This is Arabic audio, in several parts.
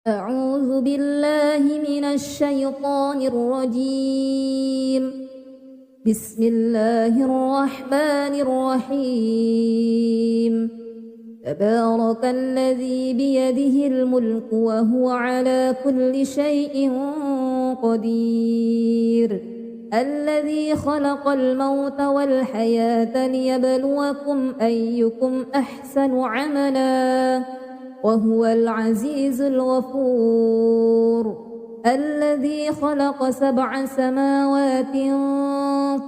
أعوذ بالله من الشيطان الرجيم. بسم الله الرحمن الرحيم. تبارك الذي بيده الملك وهو على كل شيء قدير. الذي خلق الموت والحياة ليبلوكم أيكم أحسن عملا وهو العزيز الغفور. الذي خلق 7 سماوات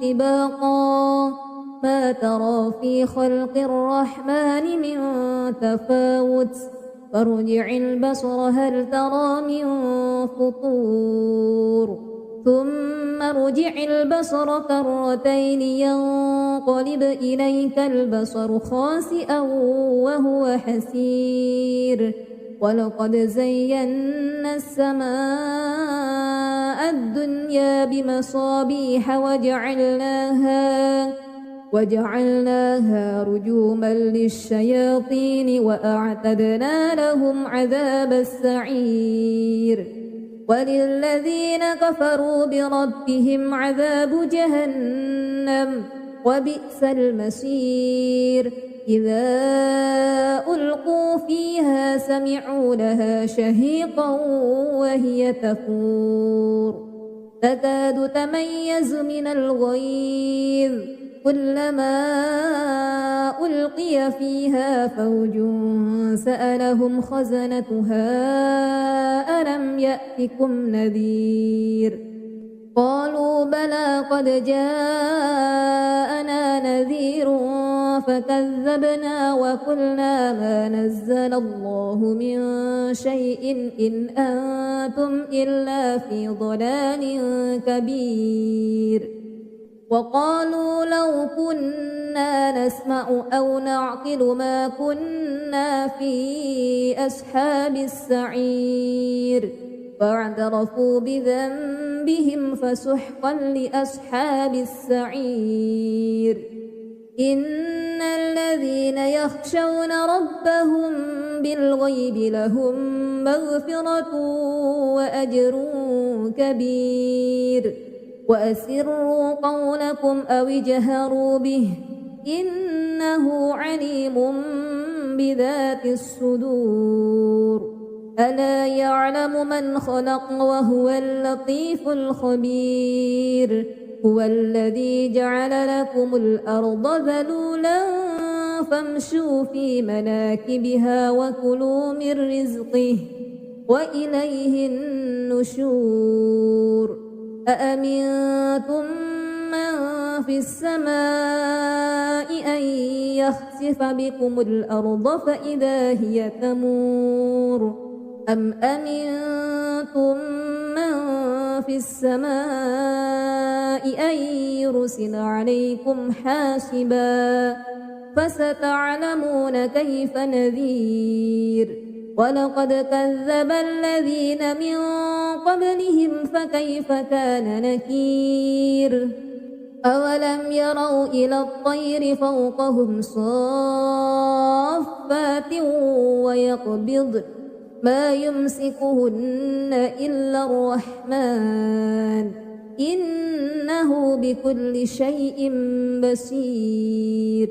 طباقا ما ترى في خلق الرحمن من تفاوت فارجع البصر هل ترى من فطور ثم ارجع البصر كرتين ينقلب إليك البصر خاسئا وهو حسير. ولقد زينا السماء الدنيا بمصابيح وجعلناها رجوما للشياطين وأعتدنا لهم عذاب السعير. وللذين كفروا بربهم عذاب جهنم وبئس المصير. إذا ألقوا فيها سمعوا لها شهيقا وهي تفور تكاد تميز من الغيظ كلما ألقي فيها فوج سألهم خزنتها ألم يأتكم نذير قالوا بلى قد جاءنا نذير فكذبنا وقلنا ما نزل الله من شيء إن أنتم إلا في ضلال كبير. وقالوا لو كنا نسمع أو نعقل ما كنا في أصحاب السعير فاعترفوا بذنبهم فسحقا لأصحاب السعير. إن الذين يخشون ربهم بالغيب لهم مغفرة وأجر كبير. وأسروا قولكم أو اجهروا به إنه عليم بذات الصدور. ألا يعلم من خلق وهو اللطيف الخبير. هو الذي جعل لكم الأرض ذلولا فامشوا في مناكبها وكلوا من رزقه وإليه النشور. أأمنتم من في السماء أن يخسف بكم الأرض فإذا هي تمور أم أمنتم من في السماء أن يرسل عليكم حاسبا فستعلمون كيف نذير. ولقد كذب الذين من قبلهم فكيف كان نكير. أولم يروا إلى الطير فوقهم صافات ويقبضن ما يمسكهن إلا الرحمن إنه بكل شيء بصير.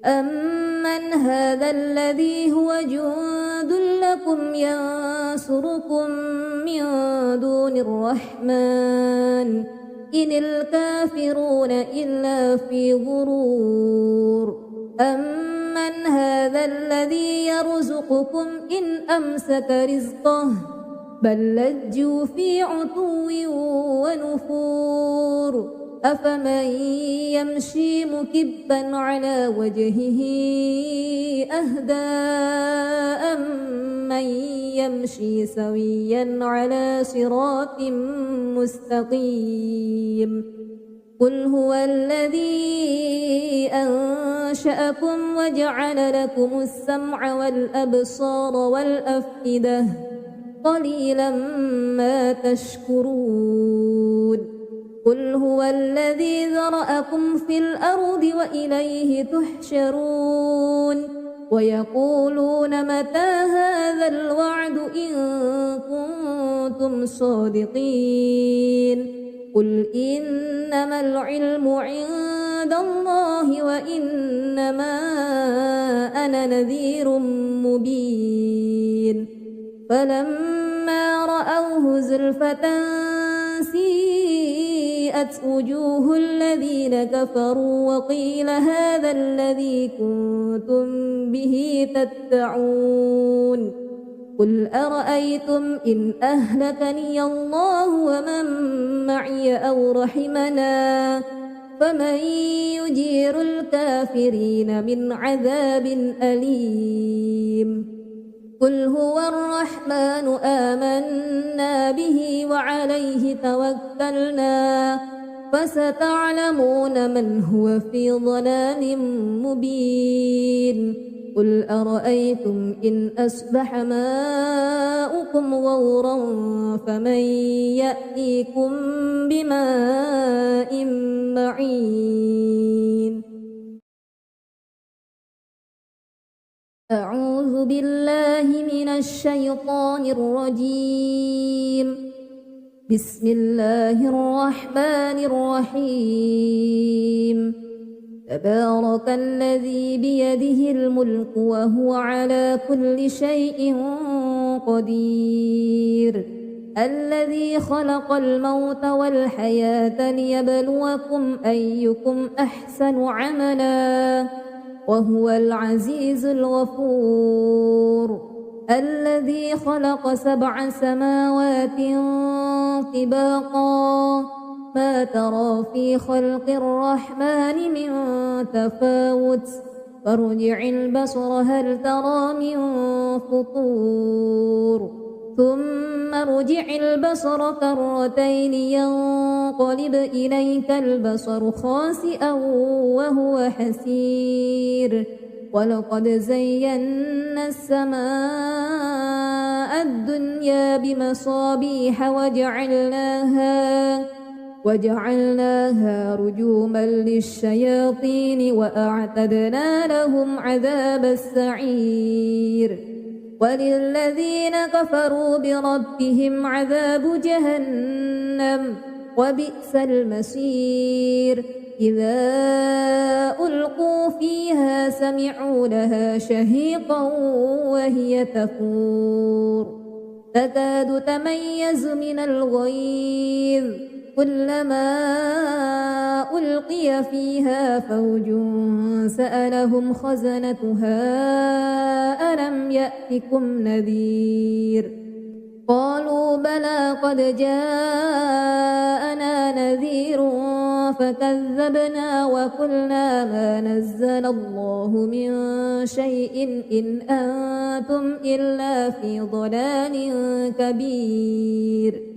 أمن هذا الذي هو جند لكم ينصركم من دون الرحمن إن الكافرون إلا في غرور. أمن هذا الذي يرزقكم إن أمسك رزقه بل لجوا في عتو ونفور. أفمن يمشي مكبا على وجهه أهدى أمن يمشي سويا على صراط مستقيم. قل هو الذي أنشأكم وجعل لكم السمع والأبصار والأفئدة قليلا ما تشكرون. قل هو الذي ذرأكم في الأرض وإليه تحشرون. ويقولون متى هذا الوعد إن كنتم صادقين قل إنما العلم عند الله وإنما أنا نذير مبين فلما رأوه زلفة سيئت وجوه الذين كفروا وقيل هذا الذي كنتم به تدعون قل أرأيتم إن أهلكني الله ومن معي أو رحمنا فمن يجير الكافرين من عذاب أليم قل هو الرحمن آمنا به وعليه توكلنا فستعلمون من هو في ضلال مبين قل أرأيتم إن أصبح ماؤكم غورا فمن يأتيكم بماء معين أعوذ بالله من الشيطان الرجيم بسم الله الرحمن الرحيم تبارك الذي بيده الملك وهو على كل شيء قدير الذي خلق الموت والحياة ليبلوكم أيكم أحسن عملا وهو العزيز الغفور الذي خلق 7 سماوات طباقا ما ترى في خلق الرحمن من تفاوت فارجع البصر هل ترى من فطور ثم ارجع البصر كرتين ينقلب إليك البصر خاسئا وهو حسير ولقد زينا السماء الدنيا بمصابيح وجعلناها رجوما للشياطين وأعتدنا لهم عذاب السعير وللذين كفروا بربهم عذاب جهنم وبئس المصير إذا ألقوا فيها سمعوا لها شهيقا وهي تفور تكاد تميز من الغيظ كلما ألقي فيها فوج سألهم خزنتها ألم يأتكم نذير قالوا بلى قد جاءنا نذير فكذبنا وقلنا ما نزل الله من شيء إن أنتم إلا في ضلال كبير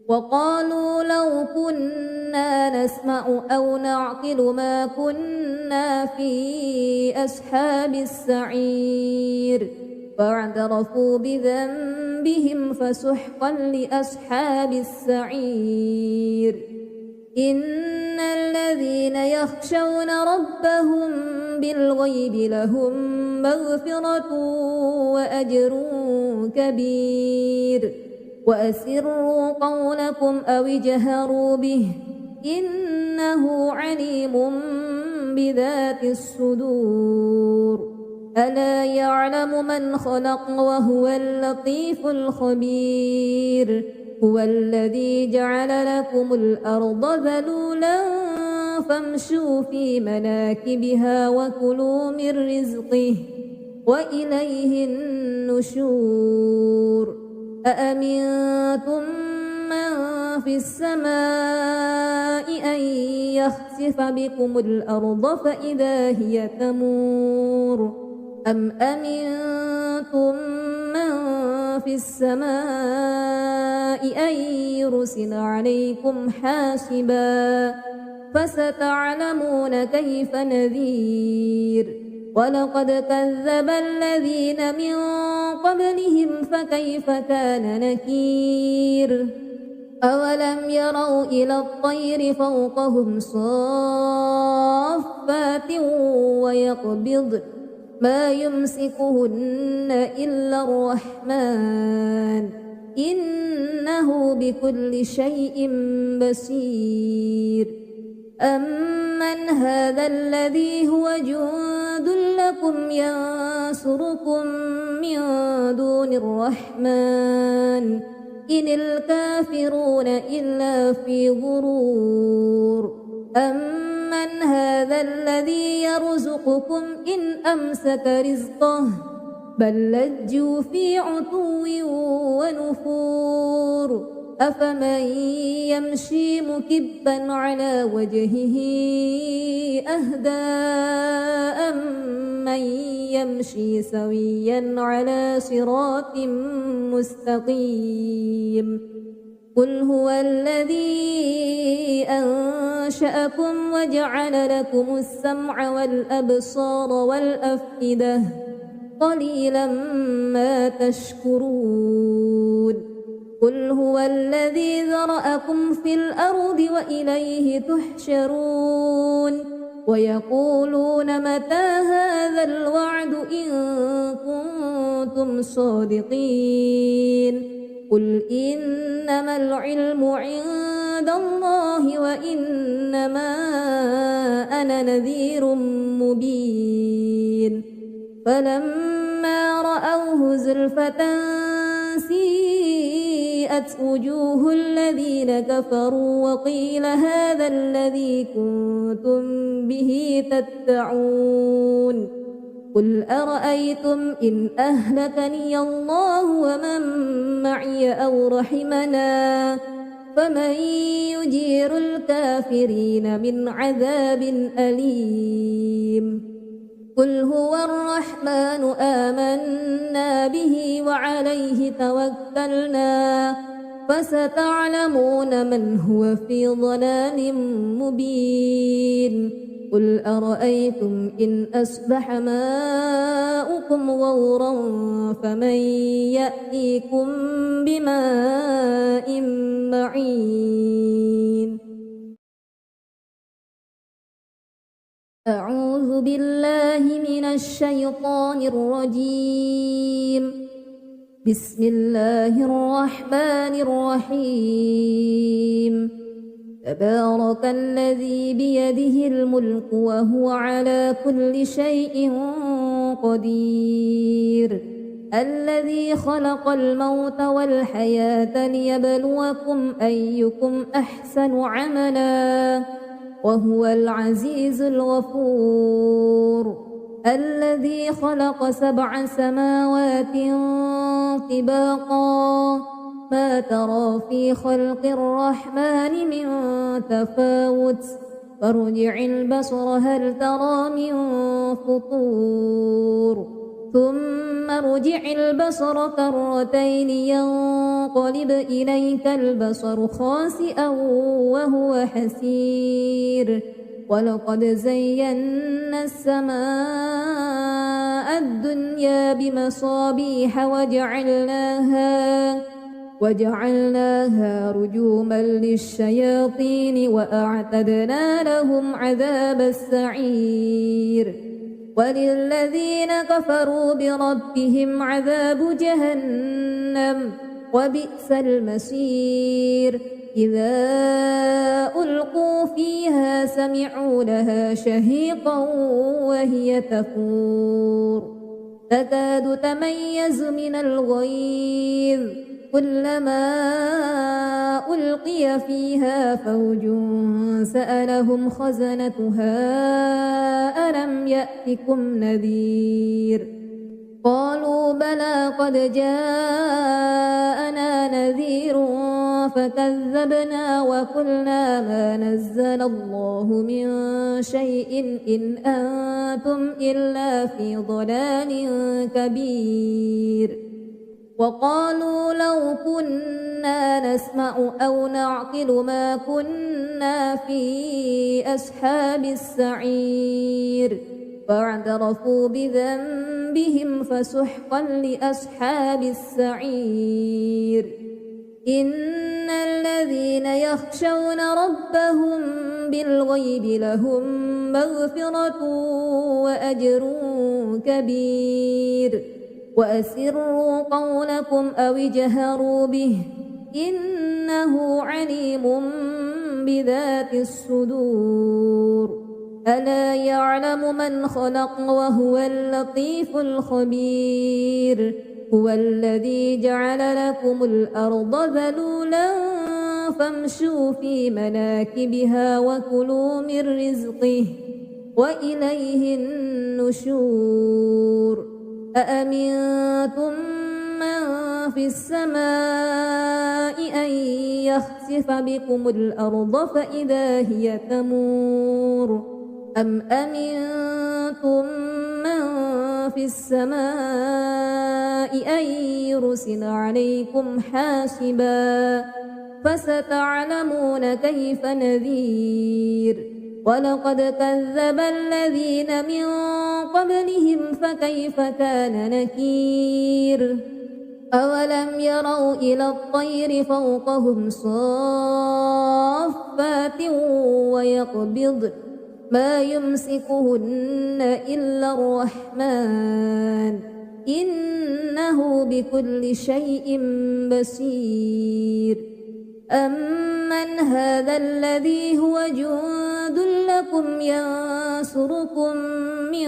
وقالوا لو كنا نسمع أو نعقل ما كنا في أصحاب السعير فاعترفوا بذنبهم فسحقا لأصحاب السعير إن الذين يخشون ربهم بالغيب لهم مغفرة وأجر كبير وأسروا قولكم أو اجهروا به إنه عليم بذات الصدور ألا يعلم من خلق وهو اللطيف الخبير هو الذي جعل لكم الأرض ذلولا فامشوا في مناكبها وكلوا من رزقه وإليه النشور أأمنتم من في السماء أن يخسف بكم الأرض فإذا هي تمور أم أمنتم من في السماء أن يرسل عليكم حاسبا فستعلمون كيف نذير ولقد كذب الذين من قبلهم فكيف كان نكير أولم يروا إلى الطير فوقهم صافات ما يمسكهن إلا الرحمن إنه بكل شيء بصير أمن هذا الذي هو جند لكم ينصركم من دون الرحمن إن الكافرون إلا في غرور أمن هذا الذي يرزقكم إن أمسك رزقه بل لجوا في عتو ونفور أفمن يمشي مكبا على وجهه أهدى أمن يمشي سويا على صراط مستقيم قل هو الذي أنشأكم وجعل لكم السمع والأبصار والأفئدة قليلا ما تشكرون قل هو الذي ذرأكم في الأرض وإليه تحشرون ويقولون متى هذا الوعد إن كنتم صادقين قل إنما العلم عند الله وإنما أنا نذير مبين فلما رأوه زلفة سيئت وجوه الذين كفروا وقيل هذا الذي كنتم به تدعون قل أرأيتم إن أهلكني الله ومن معي أو رحمنا فمن يجير الكافرين من عذاب أليم قل هو الرحمن آمنا به وعليه توكلنا فستعلمون من هو في ضلال مبين قل أرأيتم إن أصبح ماؤكم غورا فمن يأتيكم بماء معين أعوذ بالله من الشيطان الرجيم بسم الله الرحمن الرحيم تبارك الذي بيده الملك وهو على كل شيء قدير الذي خلق الموت والحياة ليبلوكم أيكم أحسن عملا وهو العزيز الغفور الذي خلق 7 سماوات طباقا ما ترى في خلق الرحمن من تفاوت فارجع البصر هل ترى من فطور ثم ارجع البصر كرتين ينقلب إليك البصر خاسئا وهو حسير ولقد زينا السماء الدنيا بمصابيح وجعلناها رجوما للشياطين وأعتدنا لهم عذاب السعير وللذين كفروا بربهم عذاب جهنم وبئس المصير إذا ألقوا فيها سمعوا لها شهيقا وهي تفور تكاد تميز من الغيظ كلما ألقي فيها فوج سألهم خزنتها ألم يأتكم نذير قالوا بلى قد جاءنا نذير فكذبنا وقلنا ما نزل الله من شيء إن أنتم إلا في ضلال كبير وقالوا لو كنا نسمع أو نعقل ما كنا في أصحاب السعير فاعترفوا بذنبهم فسحقا لأصحاب السعير إن الذين يخشون ربهم بالغيب لهم مغفرة وأجر كبير وأسروا قولكم أو اجهروا به إنه عليم بذات الصدور ألا يعلم من خلق وهو اللطيف الخبير هو الذي جعل لكم الأرض ذلولا فامشوا في مناكبها وكلوا من رزقه وإليه النشور أأمنتم من في السماء أن يخسف بكم الأرض فإذا هي تمور أم أمنتم من في السماء أن يرسل عليكم حاسبا فستعلمون كيف نذير ولقد كذب الذين من قبلهم فكيف كان نكير أولم يروا إلى الطير فوقهم صافات ويقبض ما يمسكهن إلا الرحمن إنه بكل شيء بصير أمن هذا الذي هو جند لكم ينصركم من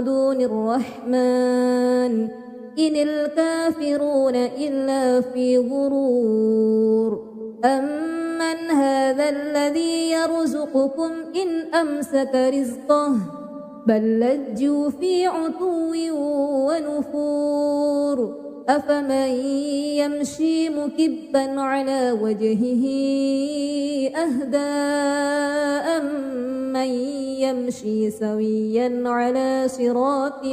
دون الرحمن إن الكافرون إلا في غرور أمن هذا الذي يرزقكم إن أمسك رزقه بل لجوا في عتو ونفور أفمن يمشي مكبا على وجهه أهدى أمن يمشي سويا على صراط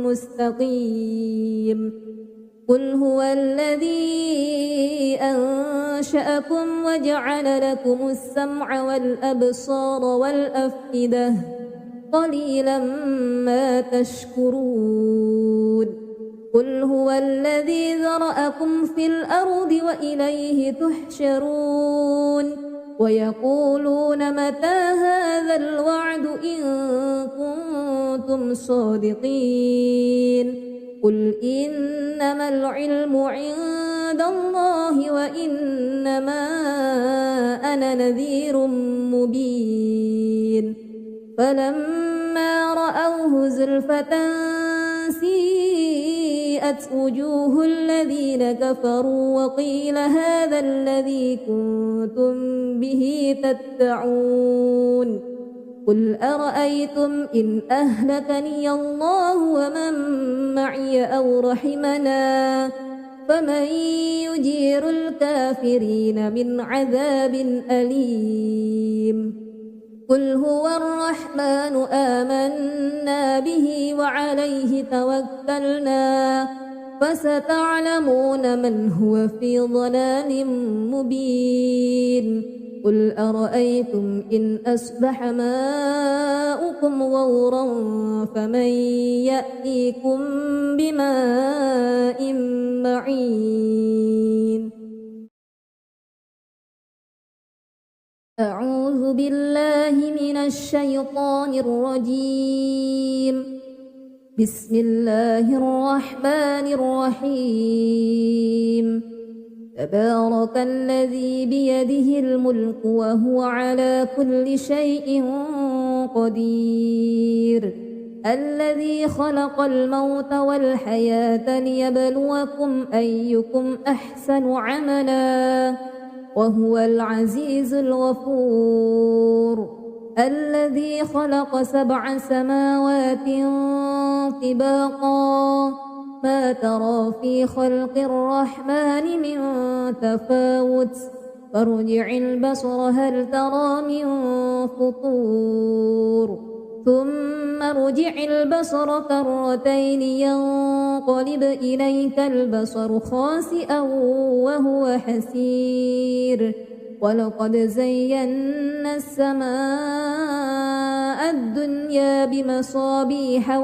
مستقيم قل هو الذي أنشأكم وجعل لكم السمع والأبصار والأفئدة قليلا ما تشكرون قل هو الذي ذرأكم في الأرض وإليه تحشرون ويقولون متى هذا الوعد إن كنتم صادقين قل إنما العلم عند الله وإنما أنا نذير مبين فلما رأوه زلفة سيئت وجوه الذين كفروا وقيل هذا الذي كنتم به تدعون قل أرأيتم إن أهلكني الله ومن معي أو رحمنا فمن يجير الكافرين من عذاب أليم قل هو الرحمن آمنا به وعليه توكلنا فستعلمون من هو في ضلال مبين قل أرأيتم إن أصبح ماؤكم غورا فمن يأتيكم بماء معين أعوذ بالله من الشيطان الرجيم بسم الله الرحمن الرحيم تبارك الذي بيده الملك وهو على كل شيء قدير الذي خلق الموت والحياة ليبلوكم أيكم أحسن عملا وهو العزيز الغفور الذي خلق 7 سماوات طباقا ما ترى في خلق الرحمن من تفاوت فارجع البصر هل ترى من فطور ثم ارجع البصر كرتين ينقلب إليك البصر خاسئا وهو حسير ولقد زينا السماء الدنيا بمصابيح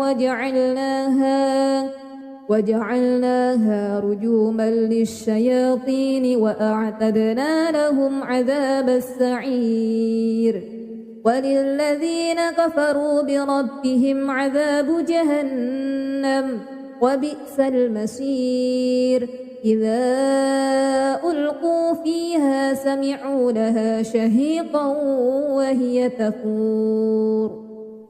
وجعلناها رجوما للشياطين وأعتدنا لهم عذاب السعير وللذين كفروا بربهم عذاب جهنم وبئس المصير إذا ألقوا فيها سمعوا لها شهيقا وهي تفور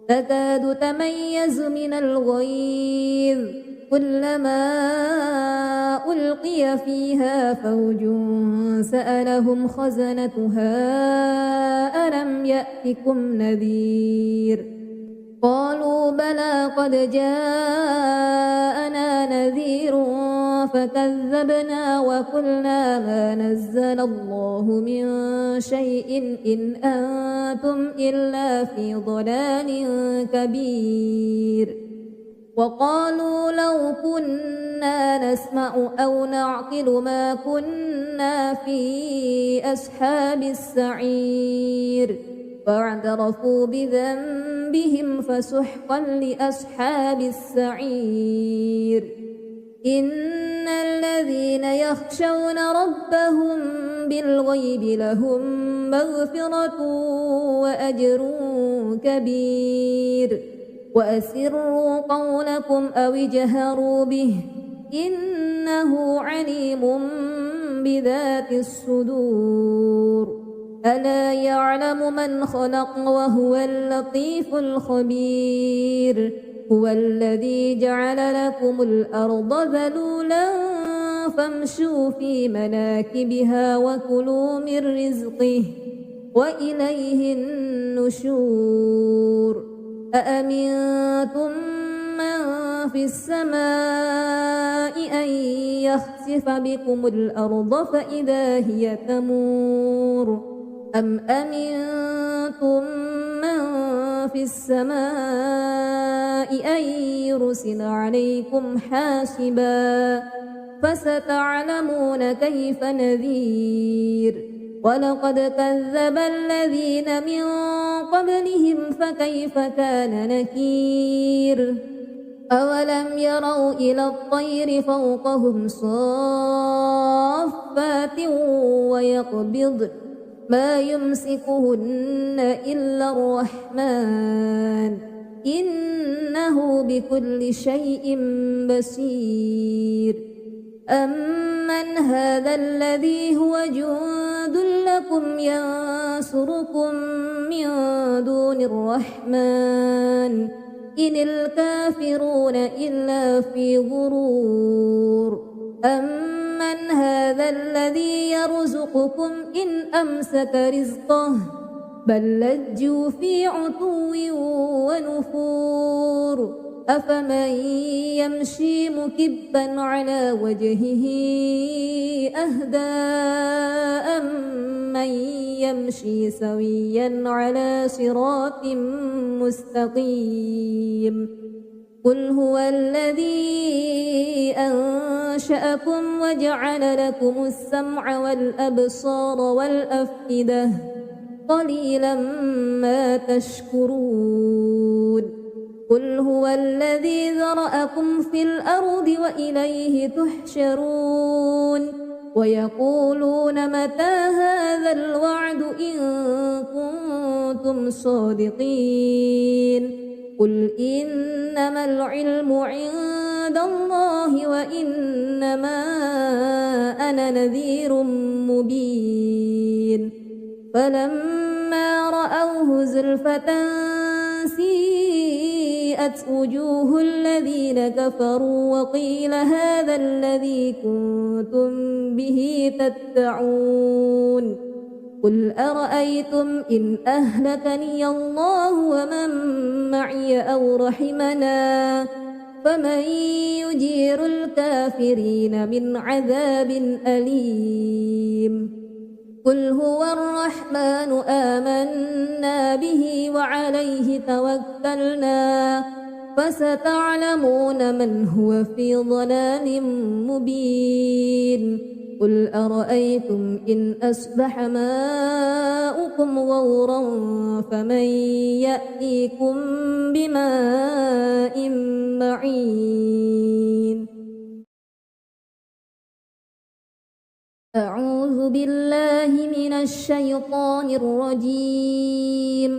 تكاد تميز من الغيظ كلما ألقي فيها فوج سألهم خزنتها ألم يأتكم نذير قالوا بلى قد جاءنا نذير فكذبنا وقلنا ما نزل الله من شيء إن أنتم إلا في ضلال كبير وقالوا لو كنا نسمع أو نعقل ما كنا في أصحاب السعير فاعترفوا بذنبهم فسحقا لأصحاب السعير إن الذين يخشون ربهم بالغيب لهم مغفرة وأجر كبير وأسروا قولكم أو اجهروا به إنه عليم بذات الصدور ألا يعلم من خلق وهو اللطيف الخبير هو الذي جعل لكم الأرض ذلولا فامشوا في مناكبها وكلوا من رزقه وإليه النشور أأمنتم من في السماء أن يخسف بكم الأرض فإذا هي تمور أم أمنتم من في السماء أن يرسل عليكم حاسبا فستعلمون كيف نذير ولقد كذب الذين من قبلهم فكيف كان نكير أولم يروا إلى الطير فوقهم صافات ويقبضن ما يمسكهن إلا الرحمن إنه بكل شيء بصير أمن هذا الذي هو جند لكم ينصركم من دون الرحمن إن الكافرون إلا في غرور أمن هذا الذي يرزقكم إن أمسك رزقه بل لجوا في عتو ونفور أفمن يمشي مكبا على وجهه أهدى أمن يمشي سويا على صراط مستقيم قل هو الذي أنشأكم وجعل لكم السمع والأبصار والأفئدة قليلا ما تشكرون قل هو الذي ذرأكم في الأرض وإليه تحشرون ويقولون متى هذا الوعد إن كنتم صادقين قل إنما العلم عند الله وإنما أنا نذير مبين فلما رأوه زلفة سيئت وجوه الذين كفروا وقيل هذا الذي كنتم به تدعون قل أرأيتم إن أهلكني الله ومن معي أو رحمنا فمن يجير الكافرين من عذاب أليم قل هو الرحمن آمنا به وعليه توكلنا فستعلمون من هو في ضلال مبين قل أرأيتم إن أصبح ماؤكم غورا فمن يأتيكم بماء معين أعوذ بالله من الشيطان الرجيم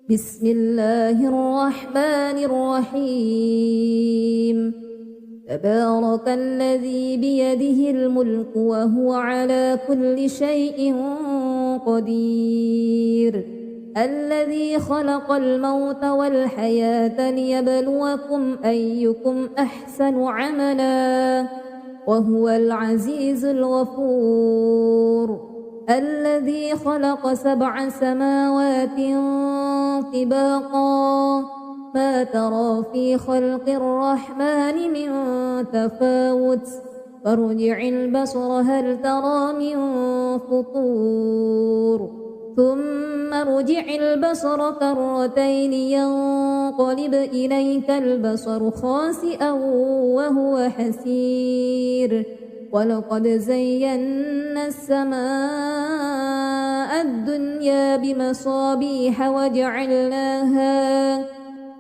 بسم الله الرحمن الرحيم تبارك الذي بيده الملك وهو على كل شيء قدير الذي خلق الموت والحياة ليبلوكم أيكم أحسن عملا وهو العزيز الغفور الذي خلق 7 سماوات طباقا ما ترى في خلق الرحمن من تفاوت فارجع البصر هل ترى من فطور ثم ارجع البصر كرتين ينقلب إليك البصر خاسئا وهو حسير ولقد زينا السماء الدنيا بمصابيح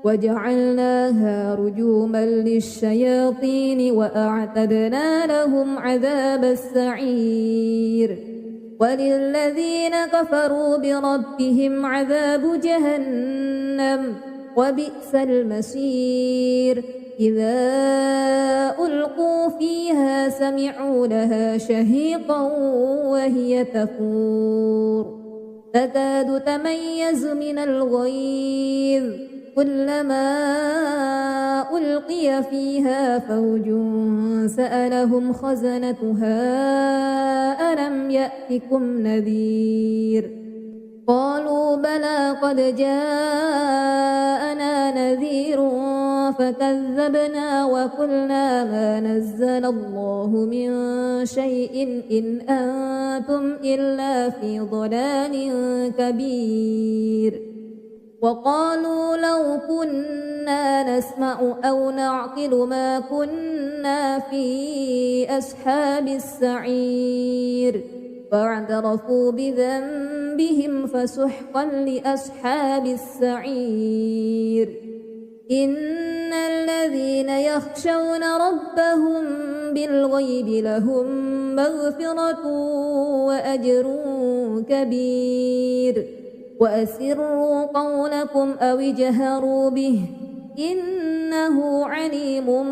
وجعلناها رجوما للشياطين وأعتدنا لهم عذاب السعير وللذين كفروا بربهم عذاب جهنم وبئس المصير إذا ألقوا فيها سمعوا لها شهيقا وهي تفور تكاد تميز من الغيظ كلما ألقي فيها فوج سألهم خزنتها ألم يأتكم نذير قالوا بلى قد جاءنا نذير فكذبنا وقلنا ما نزل الله من شيء إن أنتم إلا في ضلال كبير وقالوا لو كنا نسمع أو نعقل ما كنا في أصحاب السعير فاعترفوا بذنبهم فسحقا لأصحاب السعير إن الذين يخشون ربهم بالغيب لهم مغفرة وأجر كبير وأسروا قولكم أو اجهروا به إنه عليم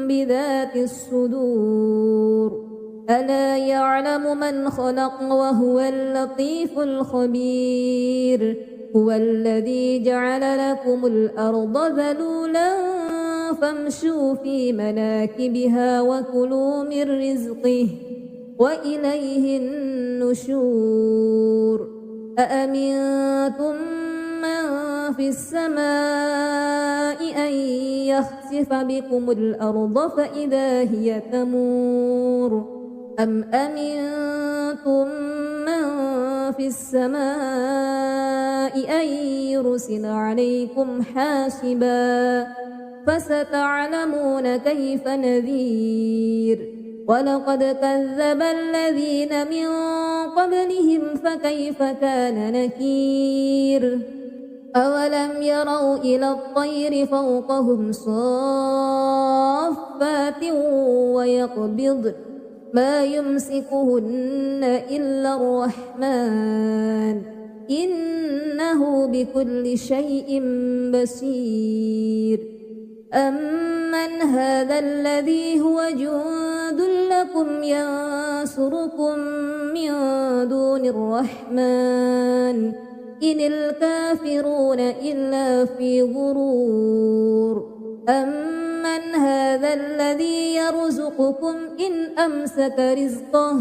بذات الصدور ألا يعلم من خلق وهو اللطيف الخبير هو الذي جعل لكم الأرض ذلولا فامشوا في مناكبها وكلوا من رزقه وإليه النشور أأمنتم من في السماء أن يخسف بكم الأرض فإذا هي تمور أم أمنتم من في السماء أن يرسل عليكم حاسبا فستعلمون كيف نذير ولقد كذب الذين من قبلهم فكيف كان نكير أولم يروا إلى الطير فوقهم صافات ويقبضن ما يمسكهن إلا الرحمن إنه بكل شيء بصير أمن هذا الذي هو جند لكم ينصركم من دون الرحمن إن الكافرون إلا في غرور أمن هذا الذي يرزقكم إن أمسك رزقه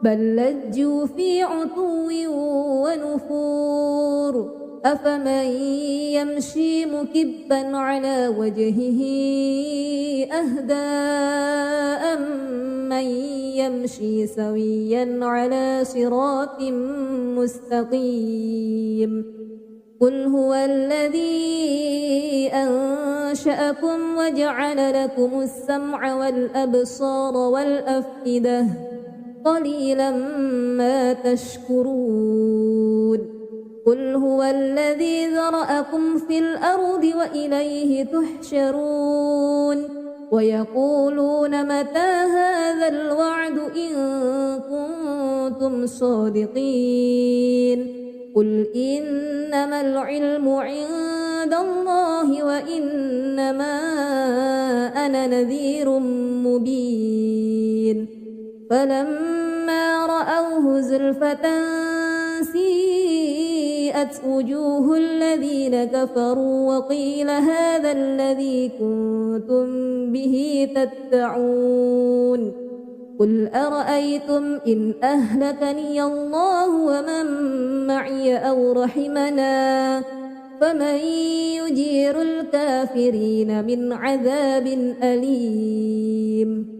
بل لجوا في عتو ونفور أفمن يمشي مكبا على وجهه أهدى أمن يمشي سويا على صراط مستقيم قل هو الذي أنشأكم وجعل لكم السمع والأبصار والأفئدة قليلا ما تشكرون قل هو الذي ذرأكم في الأرض وإليه تحشرون ويقولون متى هذا الوعد إن كنتم صادقين قل إنما العلم عند الله وإنما أنا نذير مبين فلما رأوه زلفة سيئت وجوه الذين كفروا وقيل هذا الذي كنتم به تدعون قل أرأيتم إن أهلكني الله ومن معي أو رحمنا فمن يجير الكافرين من عذاب أليم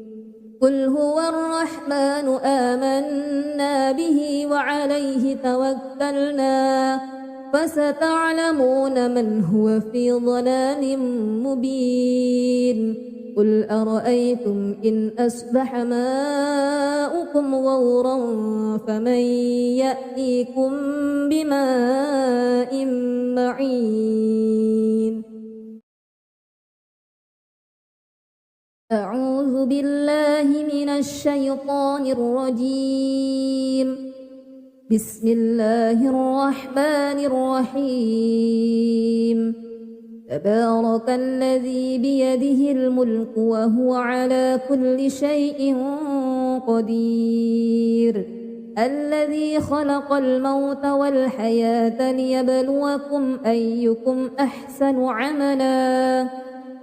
قل هو الرحمن آمنا به وعليه توكلنا فستعلمون من هو في ضلال مبين قل أرأيتم إن أصبح ماؤكم غورا فمن يأتيكم بماء معين أعوذ بالله من الشيطان الرجيم بسم الله الرحمن الرحيم تبارك الذي بيده الملك وهو على كل شيء قدير الذي خلق الموت والحياة ليبلوكم أيكم أحسن عملا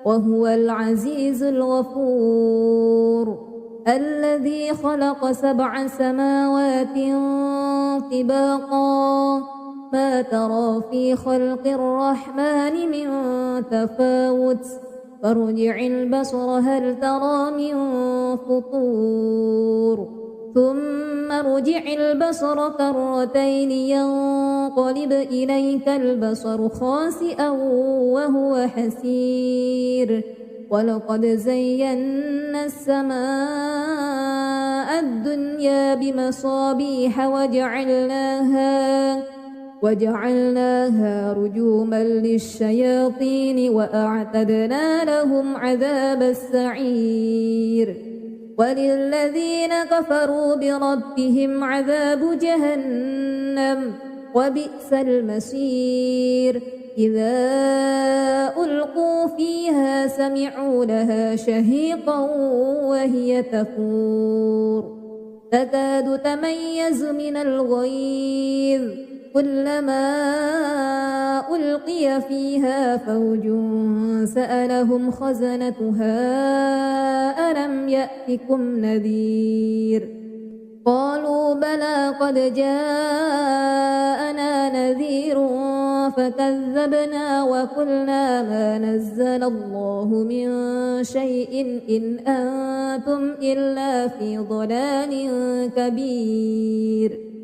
وهو العزيز الغفور الذي خلق 7 سماوات طباقا ما ترى في خلق الرحمن من تفاوت فارجع البصر هل ترى من فطور ثم ارجع البصر كرتين ينقلب إليك البصر خاسئا وهو حسير ولقد زينا السماء الدنيا بمصابيح وجعلناها رجوما للشياطين وأعتدنا لهم عذاب السعير وللذين كفروا بربهم عذاب جهنم وبئس المصير إذا ألقوا فيها سمعوا لها شهيقا وهي تفور تكاد تميز من الغيظ كلما ألقي فيها فوج سألهم خزنتها ألم يأتكم نذير قالوا بلى قد جاءنا نذير فكذبنا وقلنا ما نزل الله من شيء إن أنتم إلا في ضلال كبير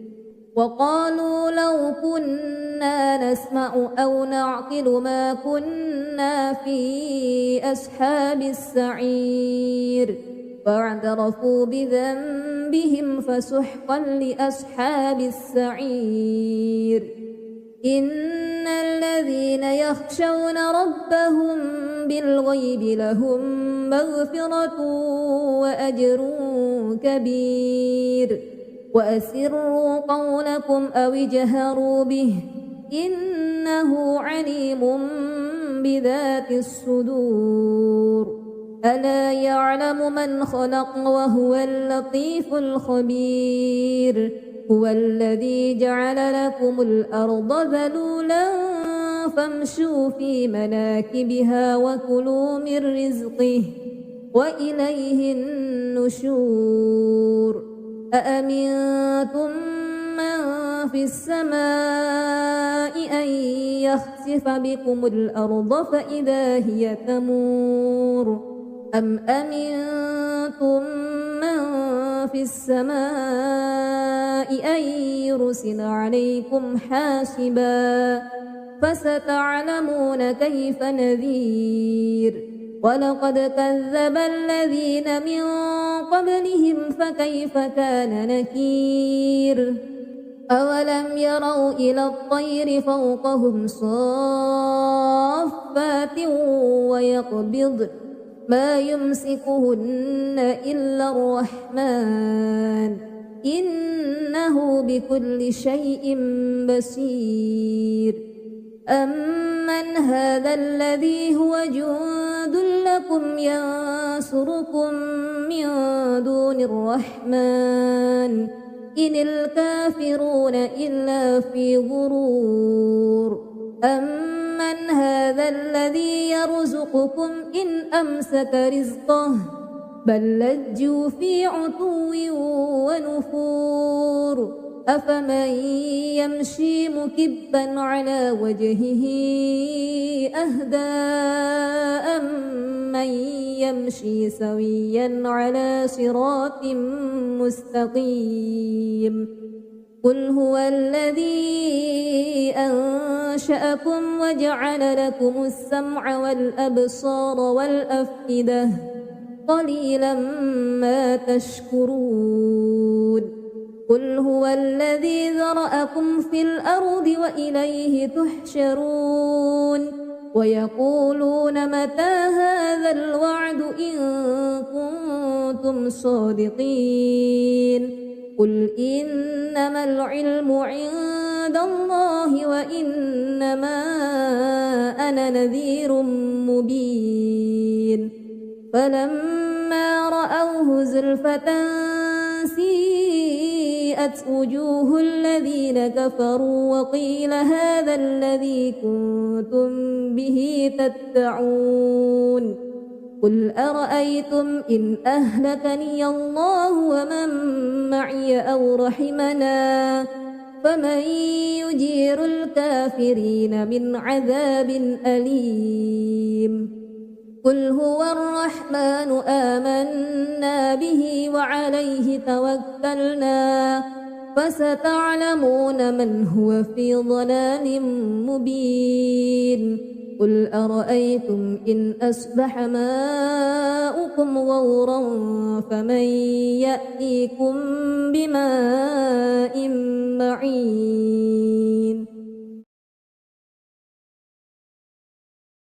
وقالوا لو كنا نسمع أو نعقل ما كنا في أصحاب السعير فاعترفوا بذنبهم فسحقا لأصحاب السعير إن الذين يخشون ربهم بالغيب لهم مغفرة وأجر كبير وأسروا قولكم أو اجهروا به إنه عليم بذات الصدور ألا يعلم من خلق وهو اللطيف الخبير هو الذي جعل لكم الأرض ذلولا فامشوا في مناكبها وكلوا من رزقه وإليه النشور أأمنتم من في السماء أن يخسف بكم الأرض فإذا هي تمور أم أمنتم من في السماء أن يرسل عليكم حاسبا فستعلمون كيف نذير ولقد كذب الذين من قبلهم فكيف كان نكير أولم يروا إلى الطير فوقهم صافات ويقبضن ما يمسكهن إلا الرحمن إنه بكل شيء بصير أمن هذا الذي هو جند لكم ينصركم من دون الرحمن إن الكافرون إلا في غرور أمن هذا الذي يرزقكم إن أمسك رزقه بل لجوا في عتو ونفور أفمن يمشي مكبا على وجهه أهدى أمن يمشي سويا على صراط مستقيم قل هو الذي أنشأكم وجعل لكم السمع والأبصار والأفئدة قليلا ما تشكرون قل هو الذي ذرأكم في الأرض وإليه تحشرون ويقولون متى هذا الوعد إن كنتم صادقين قل إنما العلم عند الله وإنما أنا نذير مبين فلما رأوه زلفة سيئت وجوه الذين كفروا وقيل هذا الذي كنتم به تدعون قل أرأيتم إن أهلكني الله ومن معي أو رحمنا فمن يجير الكافرين من عذاب أليم قل هو الرحمن آمنا به وعليه توكلنا فستعلمون من هو في ضلال مبين قل أرأيتم إن أصبح ماؤكم غورا فمن يأتيكم بماء معين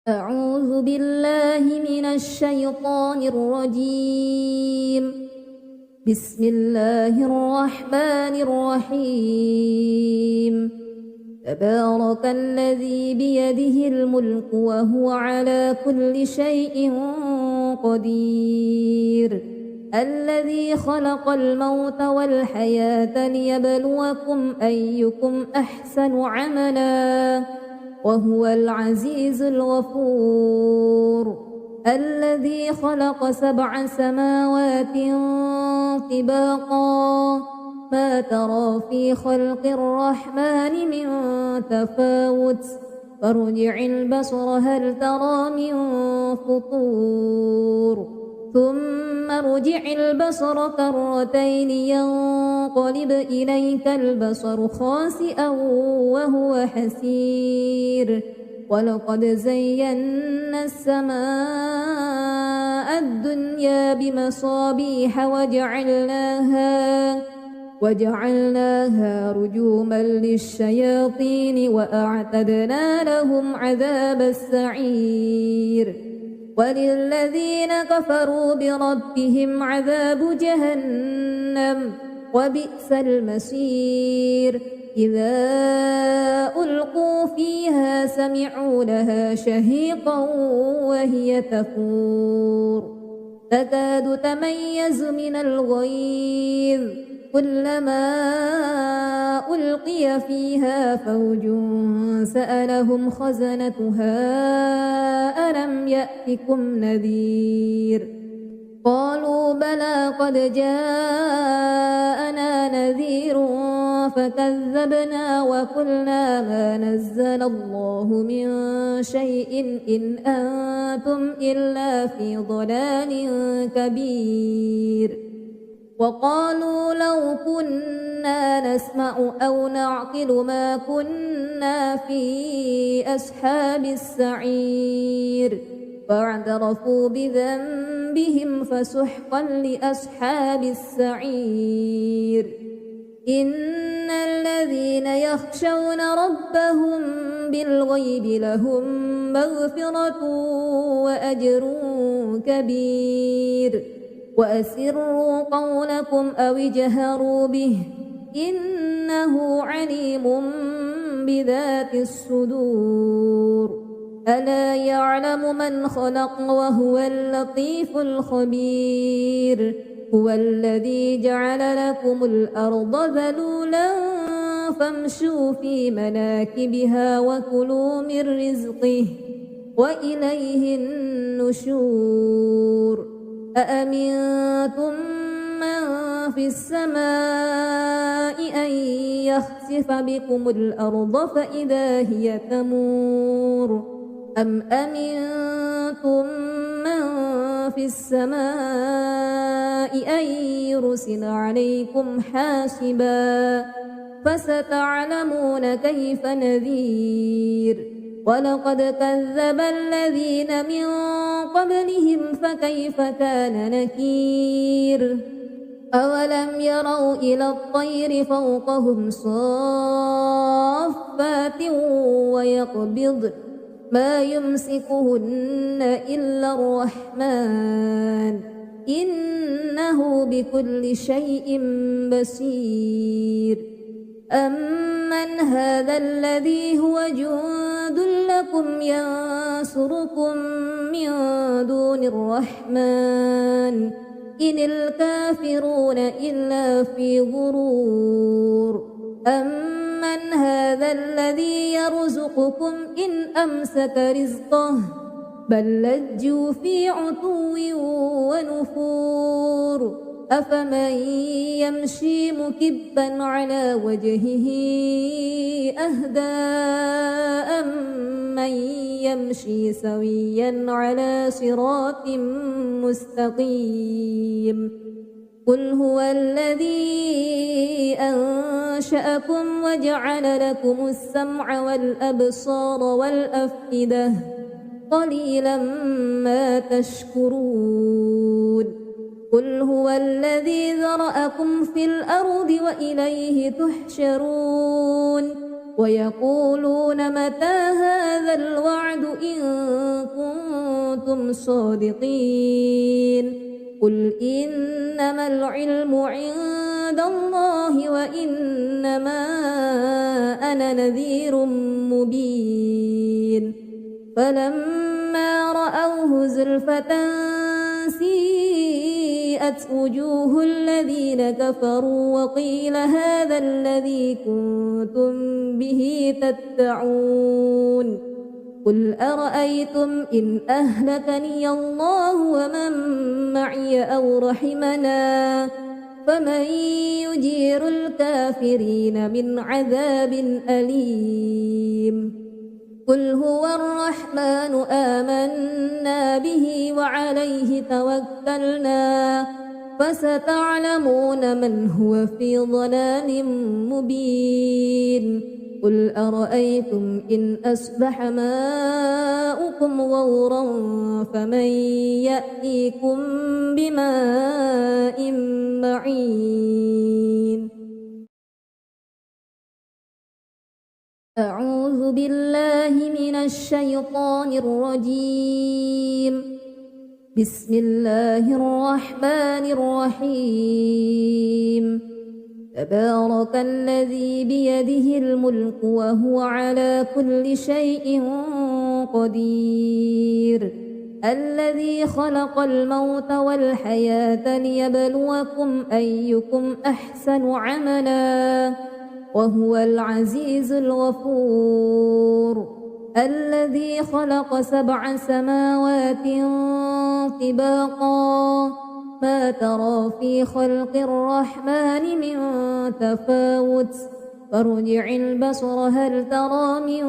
أعوذ بالله من الشيطان الرجيم بسم الله الرحمن الرحيم تبارك الذي بيده الملك وهو على كل شيء قدير الذي خلق الموت والحياة ليبلوكم أيكم أحسن عملا وهو العزيز الغفور الذي خلق 7 سماوات طباقا ما ترى في خلق الرحمن من تفاوت فارجع البصر هل ترى من فطور ثم ارجع البصر كرتين ينقلب إليك البصر خاسئا وهو حسير ولقد زينا السماء الدنيا بمصابيح وجعلناها رجوما للشياطين وأعتدنا لهم عذاب السعير وللذين كفروا بربهم عذاب جهنم وبئس المصير إذا ألقوا فيها سمعوا لها شهيقا وهي تفور تكاد تميز من الغيظ كلما ألقي فيها فوج سألهم خزنتها ألم يأتكم نذير قالوا بلى قد جاءنا نذير فكذبنا وقلنا ما نزل الله من شيء إن أنتم إلا في ضلال كبير وقالوا لو كنا نسمع أو نعقل ما كنا في أصحاب السعير فاعترفوا بذنبهم فسحقا لأصحاب السعير إن الذين يخشون ربهم بالغيب لهم مغفرة وأجر كبير وأسروا قولكم أو اجهروا به إن إنه عليم بذات الصدور ألا يعلم من خلق وهو اللطيف الخبير هو الذي جعل لكم الأرض ذلولا فامشوا في مناكبها وكلوا من رزقه وإليه النشور أأمنتم من في السماء أن يخسف بكم الأرض فإذا هي تمور أم أمنتم من في السماء أن يرسل عليكم حاسبا فستعلمون كيف نذير ولقد كذب الذين من قبلهم فكيف كان نكير أولم يروا إلى الطير فوقهم صافات ويقبضن ما يمسكهن إلا الرحمن إنه بكل شيء بصير أمن هذا الذي هو جند لكم ينصركم من دون الرحمن إن الكافرون إلا في غرور أمن هذا الذي يرزقكم إن أمسك رزقه بل لجوا في عتو ونفور أفمن يمشي مكبا على وجهه أهدى أمن يمشي سويا على صراط مستقيم قل هو الذي أنشأكم وجعل لكم السمع والأبصار والأفئدة قليلا ما تشكرون قل هو الذي ذرأكم في الأرض وإليه تحشرون ويقولون متى هذا الوعد إن كنتم صادقين قل إنما العلم عند الله وإنما أنا نذير مبين فلما رأوه زلفة سيئت وجوه الذين كفروا وقيل هذا الذي كنتم به تدعون قل أرأيتم إن أهلكني الله ومن معي أو رحمنا فمن يجير الكافرين من عذاب أليم قل هو الرحمن آمنا به وعليه توكلنا فستعلمون من هو في ضلال مبين قل أرأيتم إن أصبح ماؤكم غورا فمن يأتيكم بماء معين أعوذ بالله من الشيطان الرجيم بسم الله الرحمن الرحيم تبارك الذي بيده الملك وهو على كل شيء قدير الذي خلق الموت والحياة ليبلوكم أيكم أحسن عملا وهو العزيز الغفور الذي خلق 7 سماوات طباقا ما ترى في خلق الرحمن من تفاوت فارجع البصر هل ترى من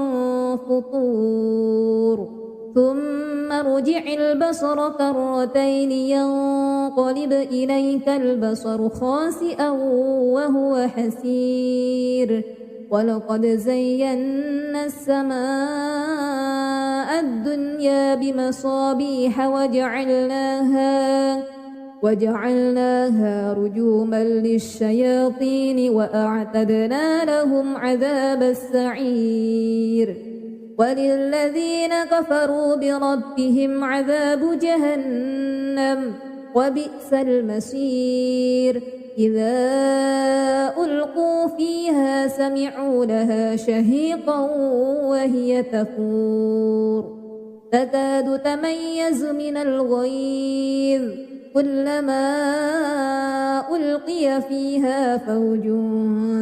فطور ثم ارجع البصر كرتين ينقلب إليك البصر خاسئا وهو حسير ولقد زينا السماء الدنيا بمصابيح وجعلناها رجوما للشياطين وأعتدنا لهم عذاب السعير وللذين كفروا بربهم عذاب جهنم وبئس المصير إذا ألقوا فيها سمعوا لها شهيقا وهي تفور تكاد تميز من الغيظ كلما ألقي فيها فوج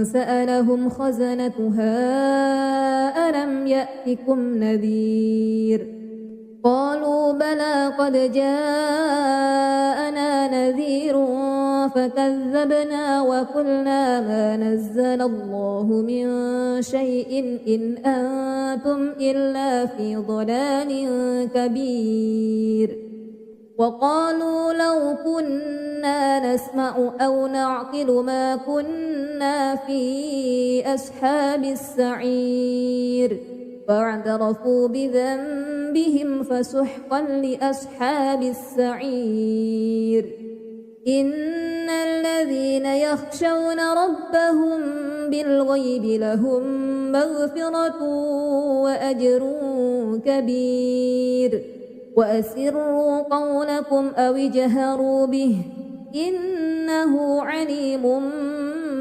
سألهم خزنتها ألم يأتكم نذير قالوا بلى قد جاءنا نذير فكذبنا وقلنا ما نزل الله من شيء إن أنتم إلا في ضلال كبير وقالوا لو كنا نسمع أو نعقل ما كنا في أصحاب السعير فاعترفوا بذنبهم فسحقا لأصحاب السعير إن الذين يخشون ربهم بالغيب لهم مغفرة وأجر كبير وأسروا قولكم أو اجهروا به إنه عليم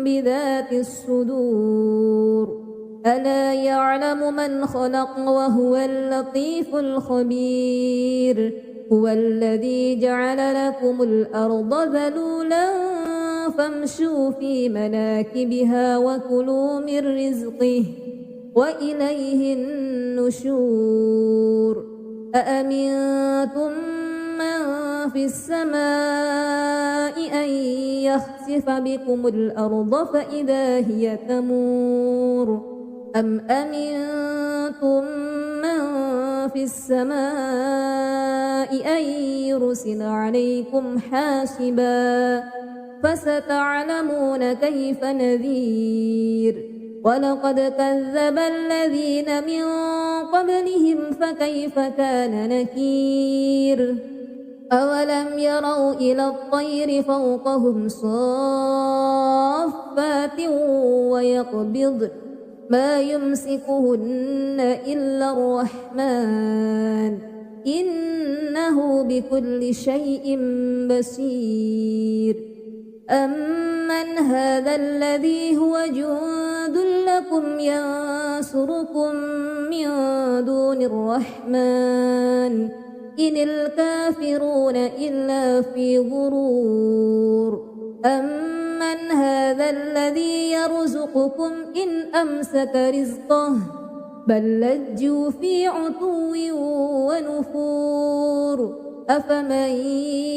بذات الصدور ألا يعلم من خلق وهو اللطيف الخبير هو الذي جعل لكم الأرض ذلولا فامشوا في مناكبها وكلوا من رزقه وإليه النشور أأمنتم من في السماء أن يخسف بكم الأرض فإذا هي تمور أم أمنتم من في السماء أن يرسل عليكم حاسبا فستعلمون كيف نذير ولقد كذب الذين من قبلهم فكيف كان نكير أولم يروا إلى الطير فوقهم صافات ويقبض ما يمسكهن إلا الرحمن إنه بكل شيء بصير أمن هذا الذي هو جند لكم ينصركم من دون الرحمن إن الكافرون إلا في غرور أمن هذا الذي يرزقكم إن أمسك رزقه بل لجوا في عتو ونفور أفمن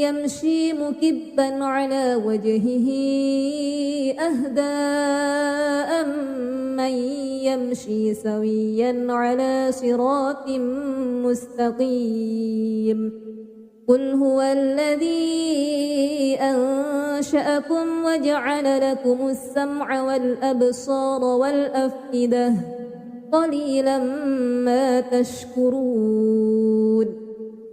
يمشي مكبا على وجهه أهدى أمن يمشي سويا على صراط مستقيم قل هو الذي أنشأكم وجعل لكم السمع والأبصار والأفئدة قليلا ما تشكرون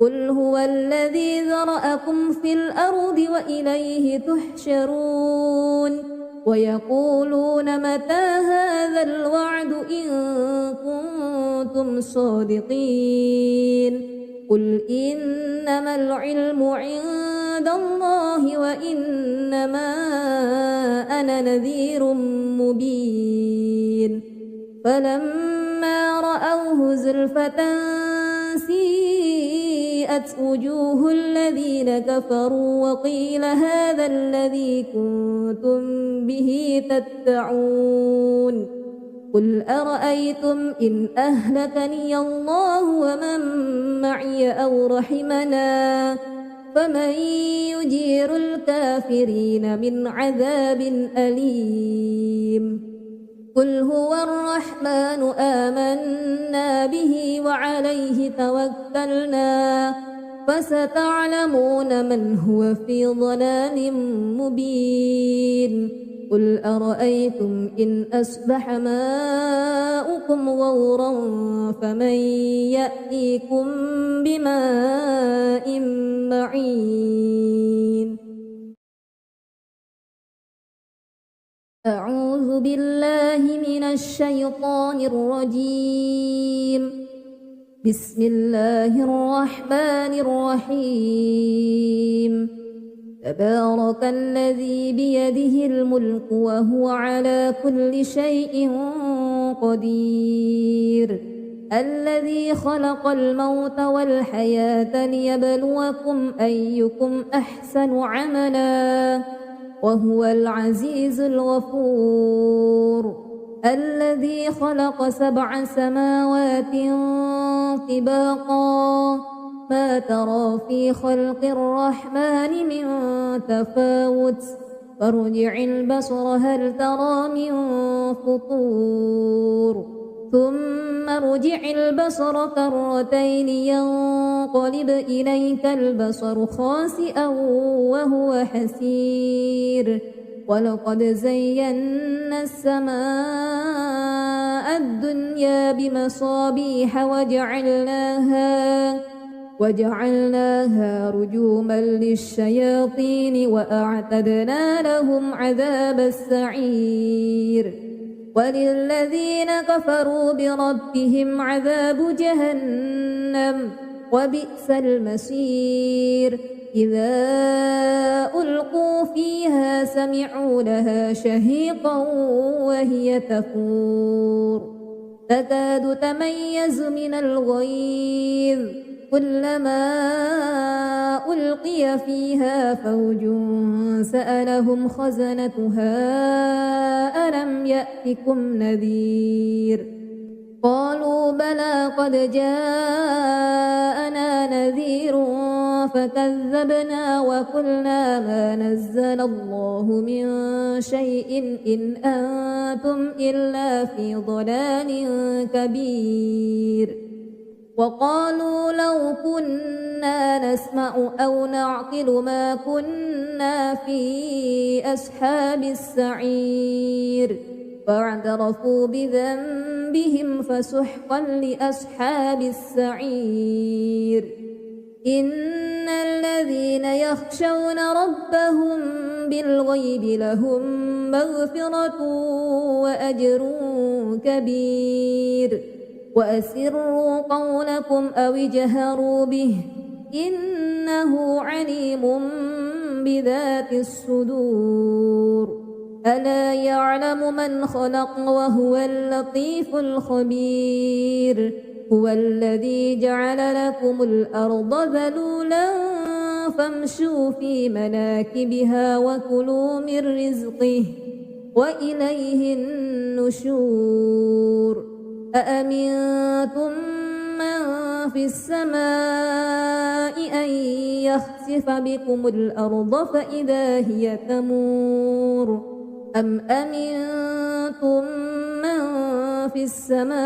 قل هو الذي ذرأكم في الأرض وإليه تحشرون ويقولون متى هذا الوعد إن كنتم صادقين قل إنما العلم عند الله وإنما أنا نذير مبين فلما رأوه زلفة سيئت وجوه الذين كفروا وقيل هذا الذي كنتم به تدعون قل أرأيتم إن أهلكني الله ومن معي أو رحمنا فمن يجير الكافرين من عذاب أليم قل هو الرحمن آمنا به وعليه توكلنا فستعلمون من هو في ضلال مبين قل أرأيتم إن أصبح ماؤكم غورا فمن يأتيكم بماء معين أعوذ بالله من الشيطان الرجيم بسم الله الرحمن الرحيم تبارك الذي بيده الملك وهو على كل شيء قدير الذي خلق الموت والحياة ليبلوكم أيكم أحسن عملا وهو العزيز الغفور الذي خلق 7 سماوات طباقا ما ترى في خلق الرحمن من تفاوت فارجع البصر هل ترى من فطور ثم ارجع البصر كرتين ينقلب إليك البصر خاسئا وهو حسير ولقد زينا السماء الدنيا بمصابيح وجعلناها رجوما للشياطين وأعتدنا لهم عذاب السعير وللذين كفروا بربهم عذاب جهنم وبئس المصير إذا ألقوا فيها سمعوا لها شهيقا وهي تفور تكاد تميز من الغيظ كلما ألقي فيها فوج سألهم خزنتها ألم يأتكم نذير قالوا بلى قد جاءنا نذير فكذبنا وقلنا ما نزل الله من شيء إن أنتم إلا في ضلال كبير وقالوا لو كنا نسمع أو نعقل ما كنا في أصحاب السعير فاعترفوا بذنبهم فسحقا لأصحاب السعير إن الذين يخشون ربهم بالغيب لهم مغفرة وأجر كبير وأسروا قولكم أو اجهروا به إنه عليم بذات الصدور ألا يعلم من خلق وهو اللطيف الخبير هو الذي جعل لكم الأرض ذلولا فامشوا في مناكبها وكلوا من رزقه وإليه النشور أأمنتم من في السماء أن يخسف بكم الأرض فإذا هي تمور أم أمنتم من في السماء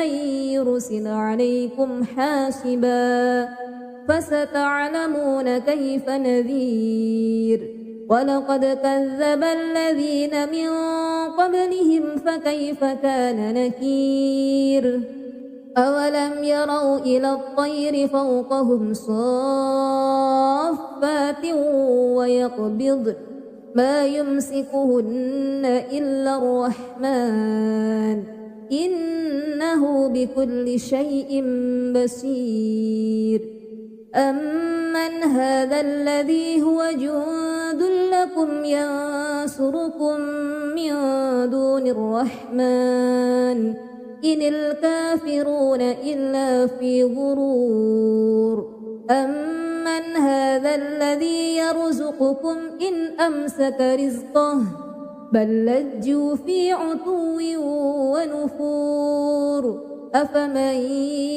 أن يرسل عليكم حاسبا فستعلمون كيف نذير ولقد كذب الذين من قبلهم فكيف كان نكير أولم يروا إلى الطير فوقهم صافات ويقبض ما يمسكهن إلا الرحمن إنه بكل شيء بصير أمن هذا الذي هو جند لكم ينصركم من دون الرحمن إن الكافرون إلا في غرور أمن هذا الذي يرزقكم إن أمسك رزقه بل لجوا في عتو ونفور أفمن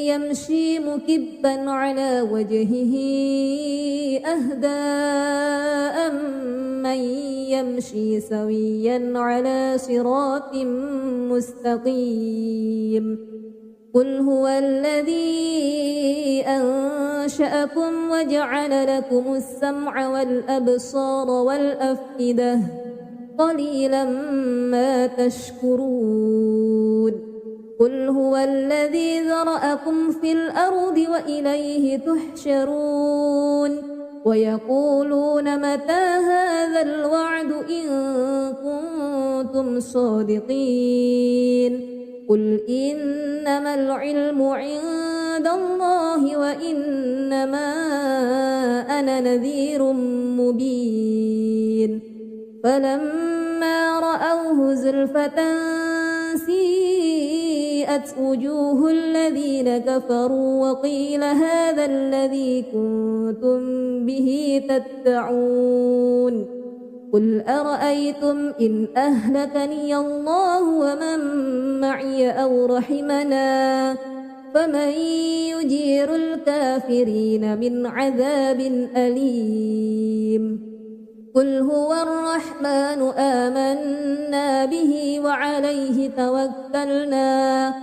يمشي مكبا على وجهه أهدى أمن يمشي سويا على صراط مستقيم قل هو الذي أنشأكم وجعل لكم السمع والأبصار والأفئدة قليلا ما تشكرون قل هو الذي ذرأكم في الأرض وإليه تحشرون ويقولون متى هذا الوعد إن كنتم صادقين قل إنما العلم عند عند الله وإنما أنا نذير مبين فلما رأوه زلفة سيئت وجوه الذين كفروا وقيل هذا الذي كنتم به تدعون قل أرأيتم إن أهلكني الله ومن معي أو رحمنا فمن يجير الكافرين من عذاب أليم قل هو الرحمن آمنا به وعليه توكلنا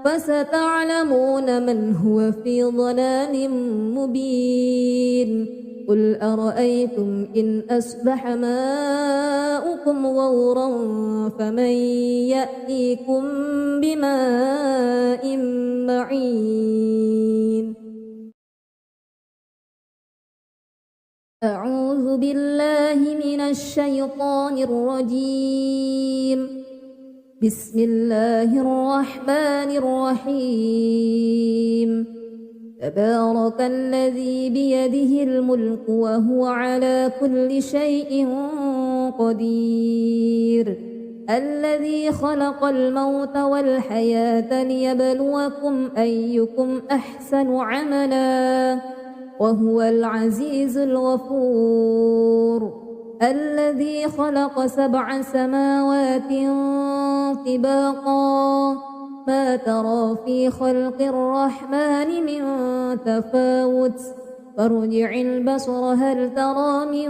فستعلمون من هو في ضلال مبين قل أرأيتم إن أصبح ماؤكم غورا فمن يأتيكم بماء معين أعوذ بالله من الشيطان الرجيم بسم الله الرحمن الرحيم تبارك الذي بيده الملك وهو على كل شيء قدير الذي خلق الموت والحياة ليبلوكم أيكم أحسن عملا وهو العزيز الغفور الذي خلق 7 سماوات طباقا ما ترى في خلق الرحمن من تفاوت فارجع البصر هل ترى من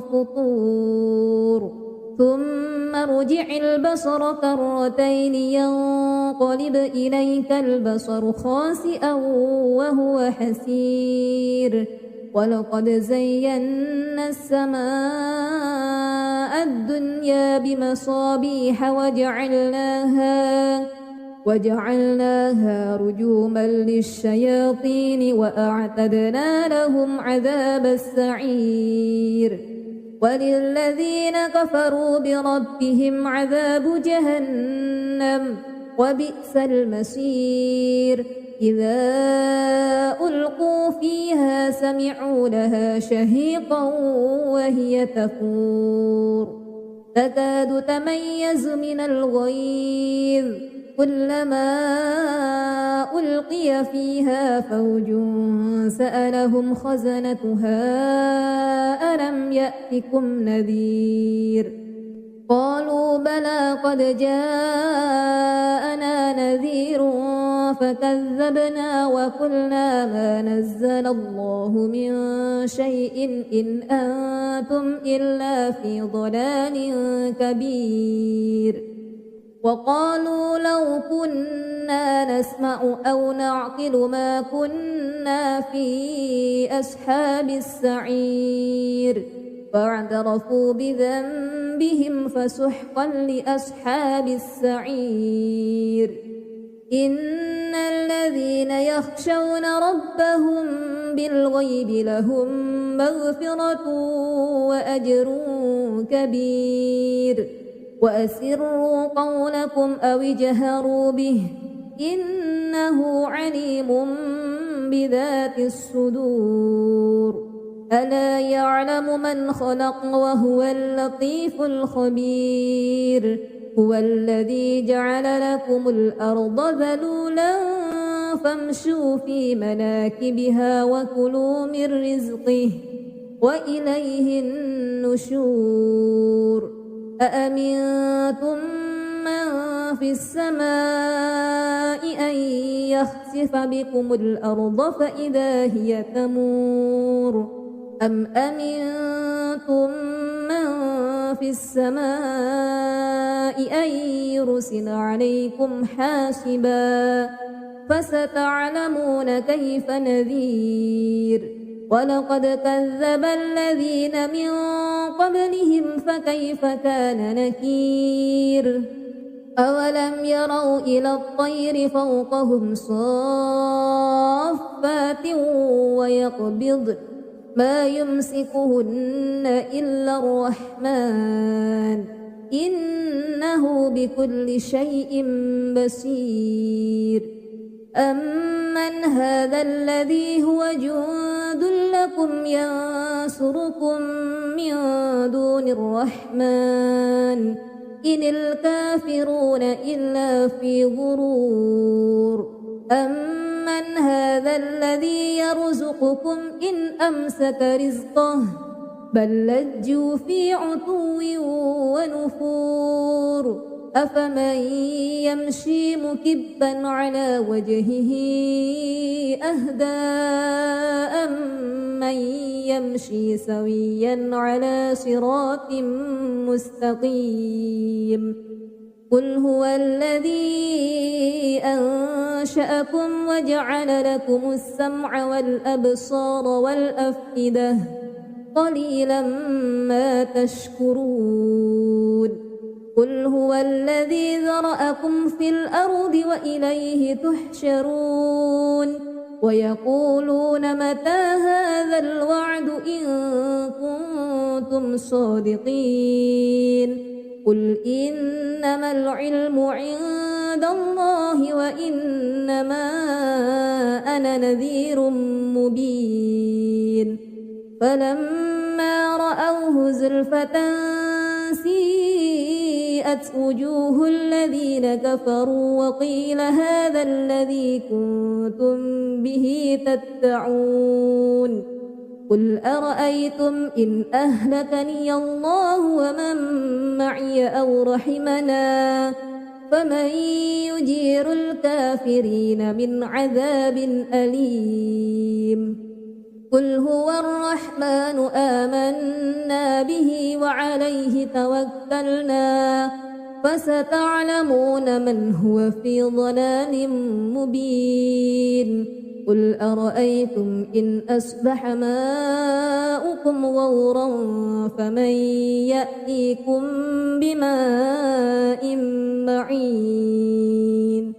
فطور ثم ارجع البصر كرتين ينقلب إليك البصر خاسئا وهو حسير ولقد زينا السماء الدنيا بمصابيح وجعلناها رجوما للشياطين وأعتدنا لهم عذاب السعير وللذين كفروا بربهم عذاب جهنم وبئس المصير إذا ألقوا فيها سمعوا لها شهيقا وهي تفور تكاد تميز من الغيظ كلما ألقي فيها فوج سألهم خزنتها ألم يأتكم نذير قالوا بلى قد جاءنا نذير فكذبنا وقلنا ما نزل الله من شيء إن أنتم إلا في ضلال كبير وقالوا لو كنا نسمع أو نعقل ما كنا في أصحاب السعير فاعترفوا بذنبهم فسحقا لأصحاب السعير إن الذين يخشون ربهم بالغيب لهم مغفرة وأجر كبير وأسروا قولكم أو اجهروا به إنه عليم بذات الصدور ألا يعلم من خلق وهو اللطيف الخبير هو الذي جعل لكم الأرض ذلولا فامشوا في مناكبها وكلوا من رزقه وإليه النشور أأمنتم من في السماء أن يخسف بكم الأرض فإذا هي تمور أم أمنتم من في السماء أن يرسل عليكم حاسبا فستعلمون كيف نذير ولقد كذب الذين من قبلهم فكيف كان نكير أولم يروا إلى الطير فوقهم صافات ويقبض ما يمسكهن إلا الرحمن إنه بكل شيء بصير أمن هذا الذي هو جند لكم ينصركم من دون الرحمن إن الكافرون إلا في غرور أمن هذا الذي يرزقكم إن أمسك رزقه بل لجوا في عتو ونفور أفمن يمشي مكبا على وجهه أهدى أمن يمشي سويا على صراط مستقيم قل هو الذي أنشأكم وجعل لكم السمع والأبصار والأفئدة قليلا ما تشكرون قل هو الذي ذرأكم في الأرض وإليه تحشرون ويقولون متى هذا الوعد إن كنتم صادقين قل إنما العلم عند الله وإنما أنا نذير مبين فلما رأوه زلفة سيئت وجوه الذين كفروا وقيل هذا الذي كنتم به تدعون قل أرأيتم إن أهلكني الله ومن معي أو رحمنا فمن يجير الكافرين من عذاب أليم قل هو الرحمن آمنا به وعليه توكلنا فستعلمون من هو في ضلال مبين قل أرأيتم إن أصبح ماؤكم غورا فمن يأتيكم بماء معين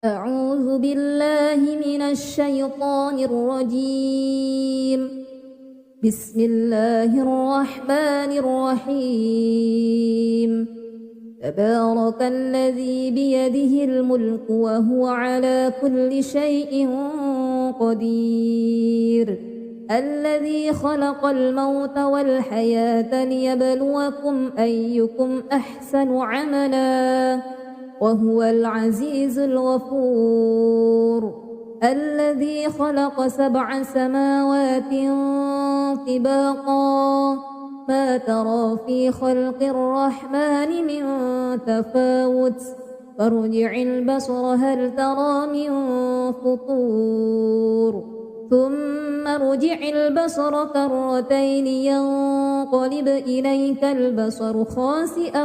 أعوذ بالله من الشيطان الرجيم بسم الله الرحمن الرحيم تبارك الذي بيده الملك وهو على كل شيء قدير الذي خلق الموت والحياة ليبلوكم أيكم أحسن عملا وهو العزيز الغفور الذي خلق 7 سماوات طباقا ما ترى في خلق الرحمن من تفاوت فارجع البصر هل ترى من فطور ثم ارجع البصر كرتين ينقلب إليك البصر خاسئا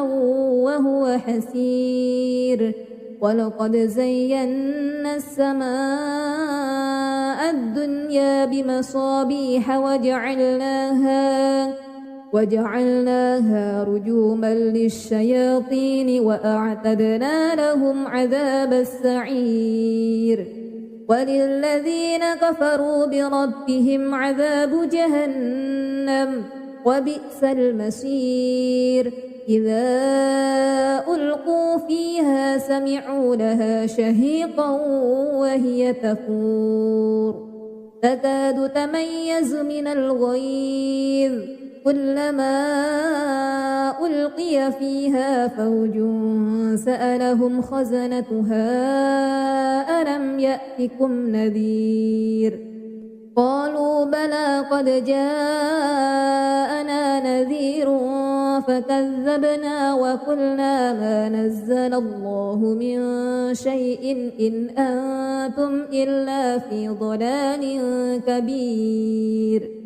وهو حسير ولقد زينا السماء الدنيا بمصابيح وجعلناها رجوما للشياطين وأعتدنا لهم عذاب السعير وللذين كفروا بربهم عذاب جهنم وبئس المصير إذا ألقوا فيها سمعوا لها شهيقا وهي تفور تكاد تميز من الغيظ كلما ألقي فيها فوج سألهم خزنتها ألم يأتكم نذير قالوا بلى قد جاءنا نذير فكذبنا وقلنا ما نزل الله من شيء إن أنتم إلا في ضلال كبير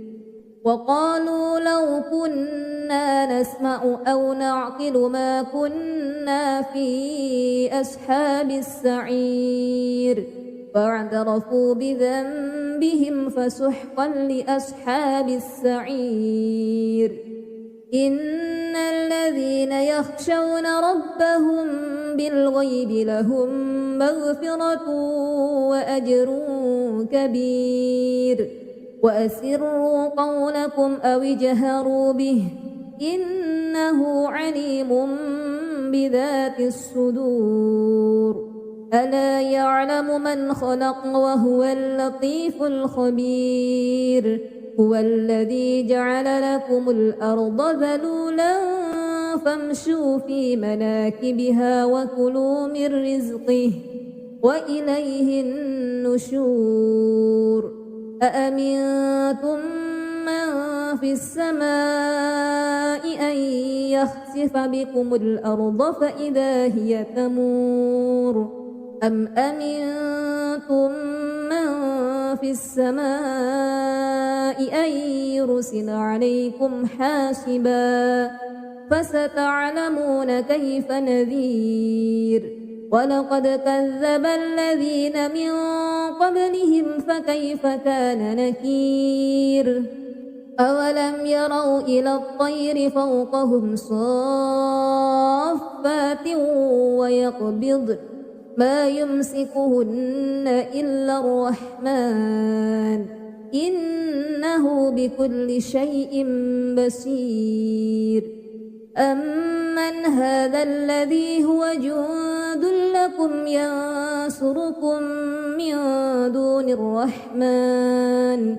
وقالوا لو كنا نسمع أو نعقل ما كنا في أصحاب السعير فاعترفوا بذنبهم فسحقا لأصحاب السعير إن الذين يخشون ربهم بالغيب لهم مغفرة وأجر كبير وأسروا قولكم أو اجهروا به إنه عليم بذات الصدور ألا يعلم من خلق وهو اللطيف الخبير هو الذي جعل لكم الأرض ذلولا فامشوا في مناكبها وكلوا من رزقه وإليه النشور أأمنتم من في السماء أن يخسف بكم الأرض فإذا هي تمور أم أمنتم من في السماء أن يرسل عليكم حاسبا فستعلمون كيف نذير ولقد كذب الذين من قبلهم فكيف كان نكير أولم يروا إلى الطير فوقهم صافات ويقبضن ما يمسكهن إلا الرحمن إنه بكل شيء بصير أمن هذا الذي هو جند لكم ينصركم من دون الرحمن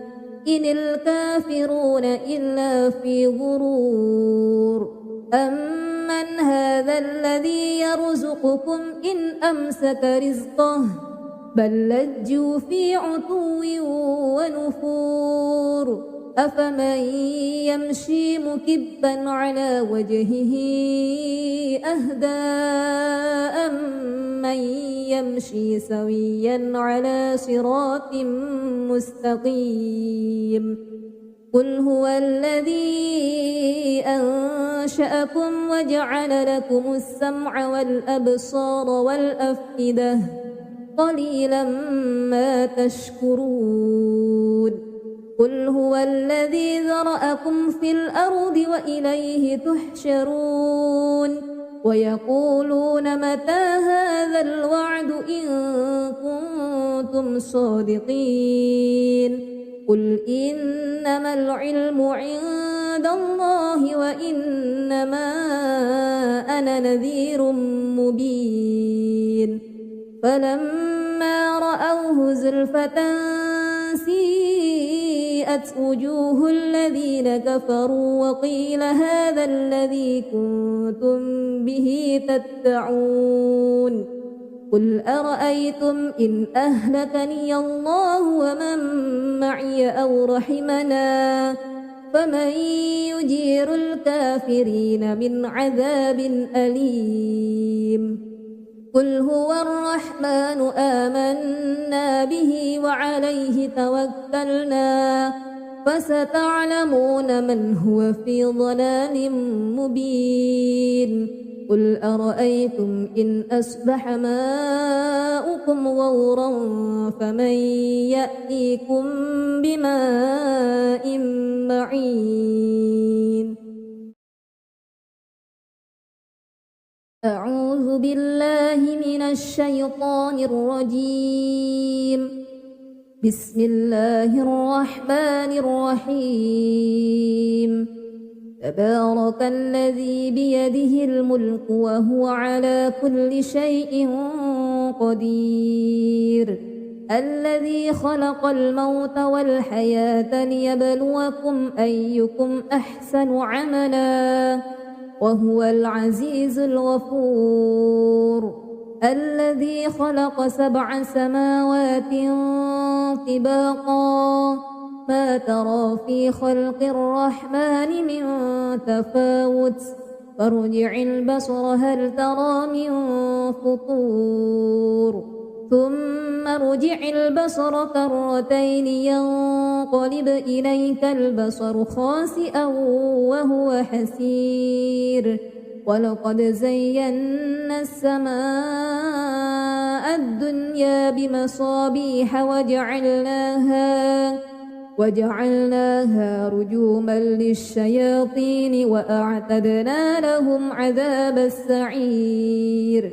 إن الكافرون إلا في غرور أمن هذا الذي يرزقكم إن أمسك رزقه بل لجوا في عتو ونفور أفمن يمشي مكبا على وجهه أهدى أمن يمشي سويا على صراط مستقيم قل هو الذي أنشأكم وجعل لكم السمع والأبصار والأفئدة قليلا ما تشكرون قل هو الذي ذرأكم في الأرض وإليه تحشرون ويقولون متى هذا الوعد إن كنتم صادقين قل إنما العلم عند الله وإنما أنا نذير مبين فلما رأوه زلفة سيئت وجوه الذين كفروا وقيل هذا الذي كنتم به تدعون قل أرأيتم إن أهلكني الله ومن معي أو رحمنا فمن يجير الكافرين من عذاب أليم قل هو الرحمن آمنا به وعليه توكلنا فستعلمون من هو في ضلال مبين قل أرأيتم إن أصبح ماؤكم غورا فمن يأتيكم بماء معين أعوذ بالله من الشيطان الرجيم بسم الله الرحمن الرحيم تبارك الذي بيده الملك وهو على كل شيء قدير الذي خلق الموت والحياة ليبلوكم أيكم أحسن عملا وهو العزيز الغفور الذي خلق 7 سماوات طباقا ما ترى في خلق الرحمن من تفاوت فارجع البصر هل ترى من فطور ثم ارجع البصر كرتين ينقلب إليك البصر خاسئا وهو حسير ولقد زينا السماء الدنيا بمصابيح وجعلناها رجوما للشياطين وأعتدنا لهم عذاب السعير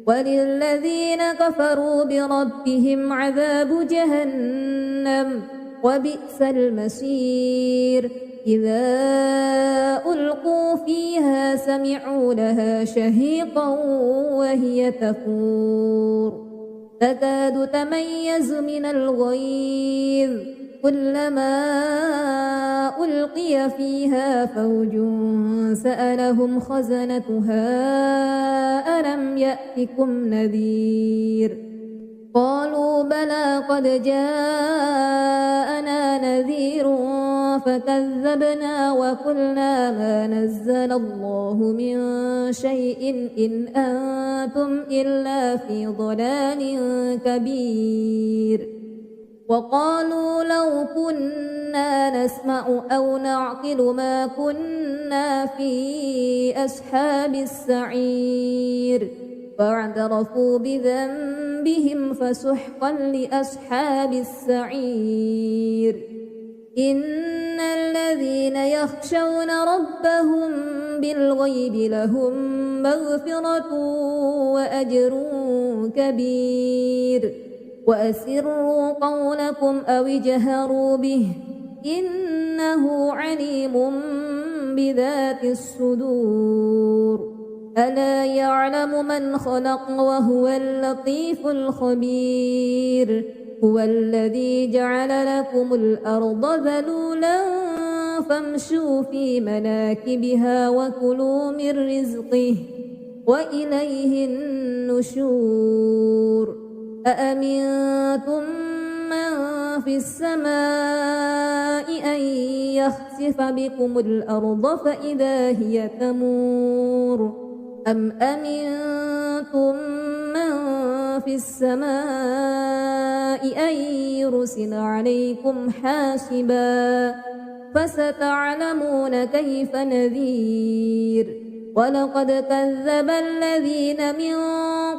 وللذين كفروا بربهم عذاب جهنم وبئس المصير إذا ألقوا فيها سمعوا لها شهيقا وهي تفور تكاد تميز من الغيظ كلما ألقي فيها فوج سألهم خزنتها ألم يأتكم نذير قالوا بلى قد جاءنا نذير فكذبنا وقلنا ما نزل الله من شيء إن أنتم إلا في ضلال كبير وقالوا لو كنا نسمع أو نعقل ما كنا في أصحاب السعير فاعترفوا بذنبهم فسحقا لأصحاب السعير إن الذين يخشون ربهم بالغيب لهم مغفرة وأجر كبير وأسروا قولكم أو اجهروا به إنه عليم بذات الصدور ألا يعلم من خلق وهو اللطيف الخبير هو الذي جعل لكم الأرض ذلولا فامشوا في مناكبها وكلوا من رزقه وإليه النشور أأمنتم من في السماء أن يخسف بكم الأرض فإذا هي تمور أم أمنتم من في السماء أن يرسل عليكم حاسبا فستعلمون كيف نذير ولقد كذب الذين من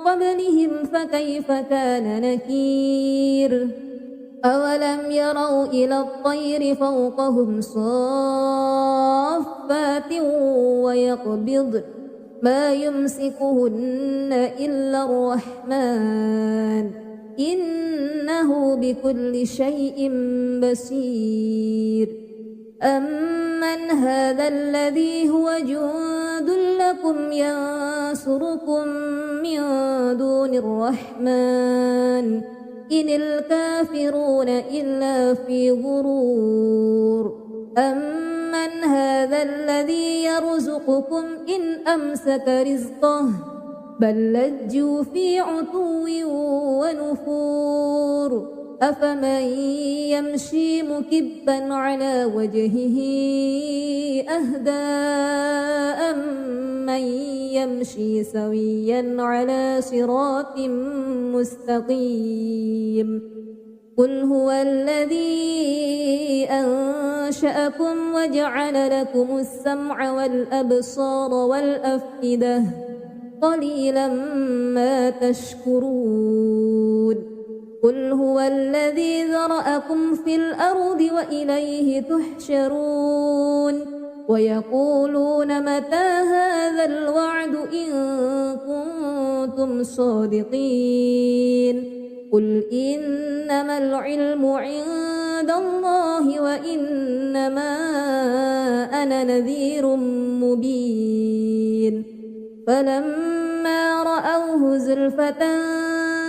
قبلهم فكيف كان نكير أولم يروا إلى الطير فوقهم صافات ويقبضن ما يمسكهن إلا الرحمن إنه بكل شيء بصير أمن هذا الذي هو جند لكم ينصركم من دون الرحمن إن الكافرون إلا في غرور أمن هذا الذي يرزقكم إن أمسك رزقه بل لجوا في عتو ونفور أفمن يمشي مكبا على وجهه أهدى أمن يمشي سويا على صراط مستقيم قل هو الذي أنشأكم وجعل لكم السمع والأبصار والأفئدة قليلا ما تشكرون قل هو الذي ذرأكم في الأرض وإليه تحشرون ويقولون متى هذا الوعد إن كنتم صادقين قل إنما العلم عند الله وإنما أنا نذير مبين فلما رأوه زلفة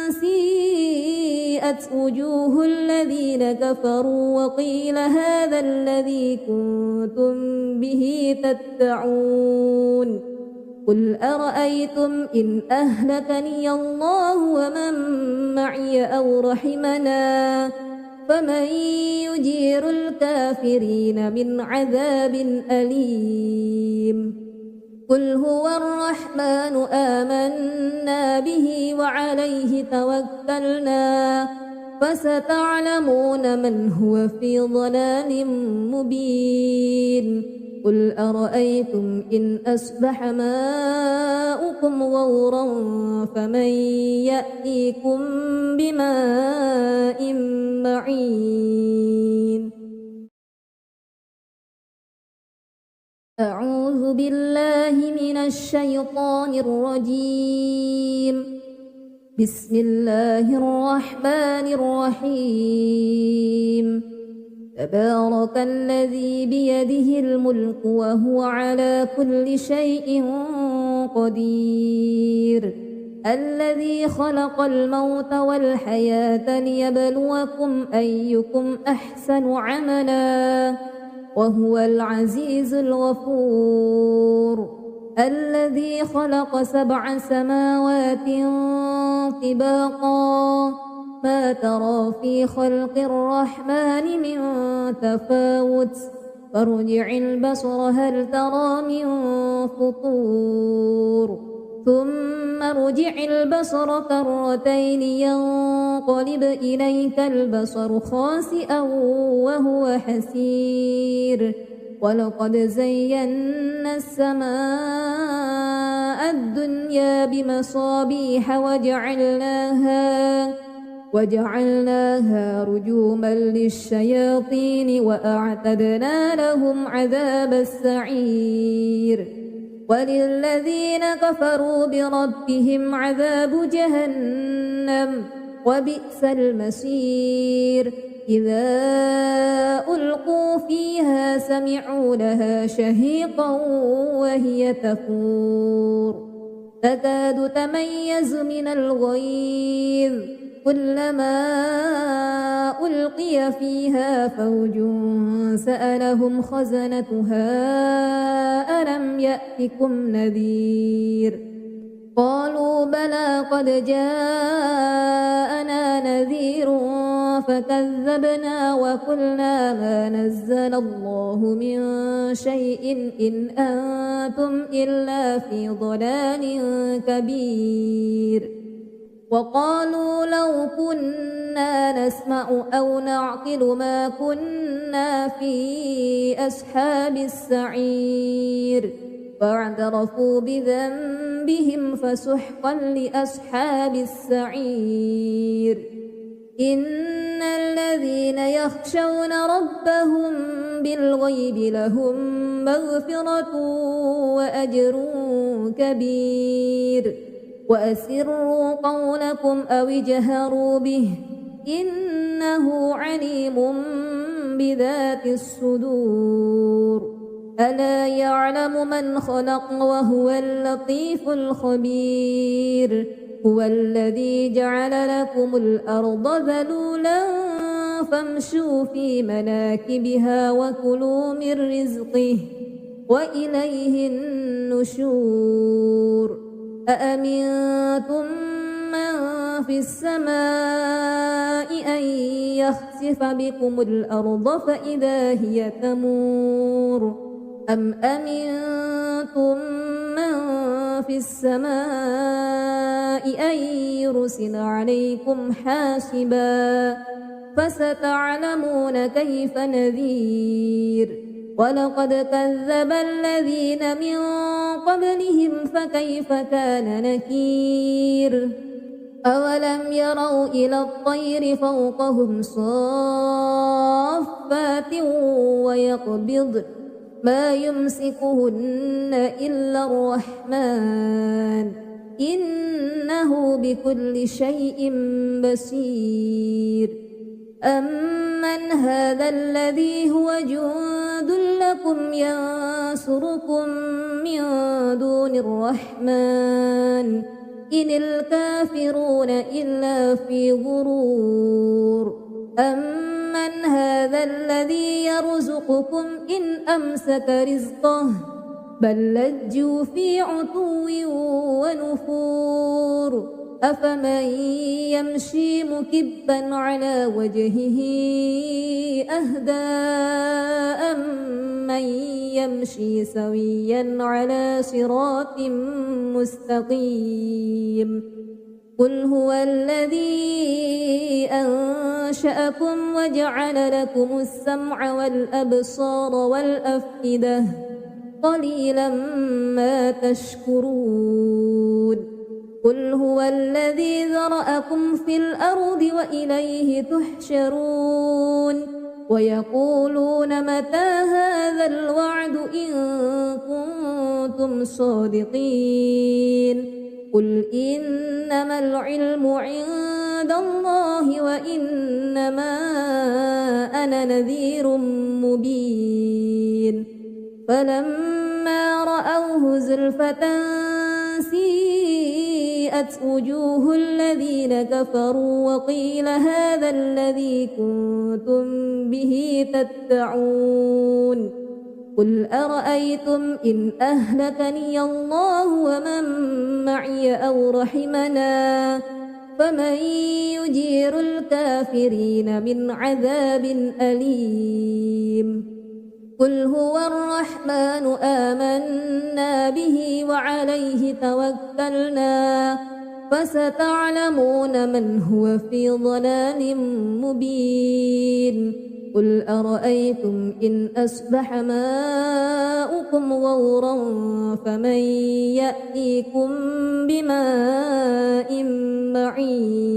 سيئت وجوه الذين كفروا وقيل هذا الذي كنتم به تدعون قل أرأيتم إن أهلكني الله ومن معي أو رحمنا فمن يجير الكافرين من عذاب أليم قل هو الرحمن آمنا به وعليه توكلنا فستعلمون من هو في ضلال مبين قل أرأيتم إن أصبح ماؤكم غورا فمن يأتيكم بماء معين أعوذ بالله من الشيطان الرجيم بسم الله الرحمن الرحيم تبارك الذي بيده الملك وهو على كل شيء قدير الذي خلق الموت والحياة ليبلوكم أيكم أحسن عملا وهو العزيز الغفور الذي خلق 7 سماوات طباقا ما ترى في خلق الرحمن من تفاوت فارجع البصر هل ترى من فطور ثم ارجع البصر كرتين ينقلب إليك البصر خاسئا وهو حسير ولقد زينا السماء الدنيا بمصابيح وجعلناها رجوما للشياطين وأعتدنا لهم عذاب السعير وللذين كفروا بربهم عذاب جهنم وبئس المصير إذا ألقوا فيها سمعوا لها شهيقا وهي تفور تكاد تميز من الغيظ كلما ألقي فيها فوج سألهم خزنتها ألم يأتكم نذير قالوا بلى قد جاءنا نذير فكذبنا وقلنا ما نزل الله من شيء إن أنتم إلا في ضلال كبير وقالوا لو كنا نسمع أو نعقل ما كنا في أصحاب السعير فاعترفوا بذنبهم فسحقا لأصحاب السعير إن الذين يخشون ربهم بالغيب لهم مغفرة وأجر كبير وأسروا قولكم أو اجهروا به إنه عليم بذات الصدور ألا يعلم من خلق وهو اللطيف الخبير هو الذي جعل لكم الأرض ذلولا فامشوا في مناكبها وكلوا من رزقه وإليه النشور أأمنتم من في السماء أن يخسف بكم الأرض فإذا هي تمور أم أمنتم من في السماء أن يرسل عليكم حاسبا فستعلمون كيف نذير ولقد كذب الذين من قبلهم فكيف كان نكير أولم يروا إلى الطير فوقهم صافات ويقبض ما يمسكهن إلا الرحمن إنه بكل شيء بصير أمن هذا الذي هو جند لكم ينصركم من دون الرحمن إن الكافرون إلا في غرور أمن هذا الذي يرزقكم إن أمسك رزقه بل لجوا في عتو ونفور أفمن يمشي مكبا على وجهه أهدى أمن يمشي سويا على صراط مستقيم قل هو الذي أنشأكم وجعل لكم السمع والأبصار والأفئدة قليلا ما تشكرون قل هو الذي ذرأكم في الأرض وإليه تحشرون ويقولون متى هذا الوعد إن كنتم صادقين قل إنما العلم عند عند الله وإنما أنا نذير مبين فلما رأوه زلفة سيئت وجوه الذين كفروا وقيل هذا الذي كنتم به تدعون قل أرأيتم إن أهلكني الله ومن معي أو رحمنا فمن يجير الكافرين من عذاب أليم قل هو الرحمن آمنا به وعليه توكلنا فستعلمون من هو في ضلال مبين قل أرأيتم إن أصبح ماؤكم غورا فمن يأتيكم بماء معين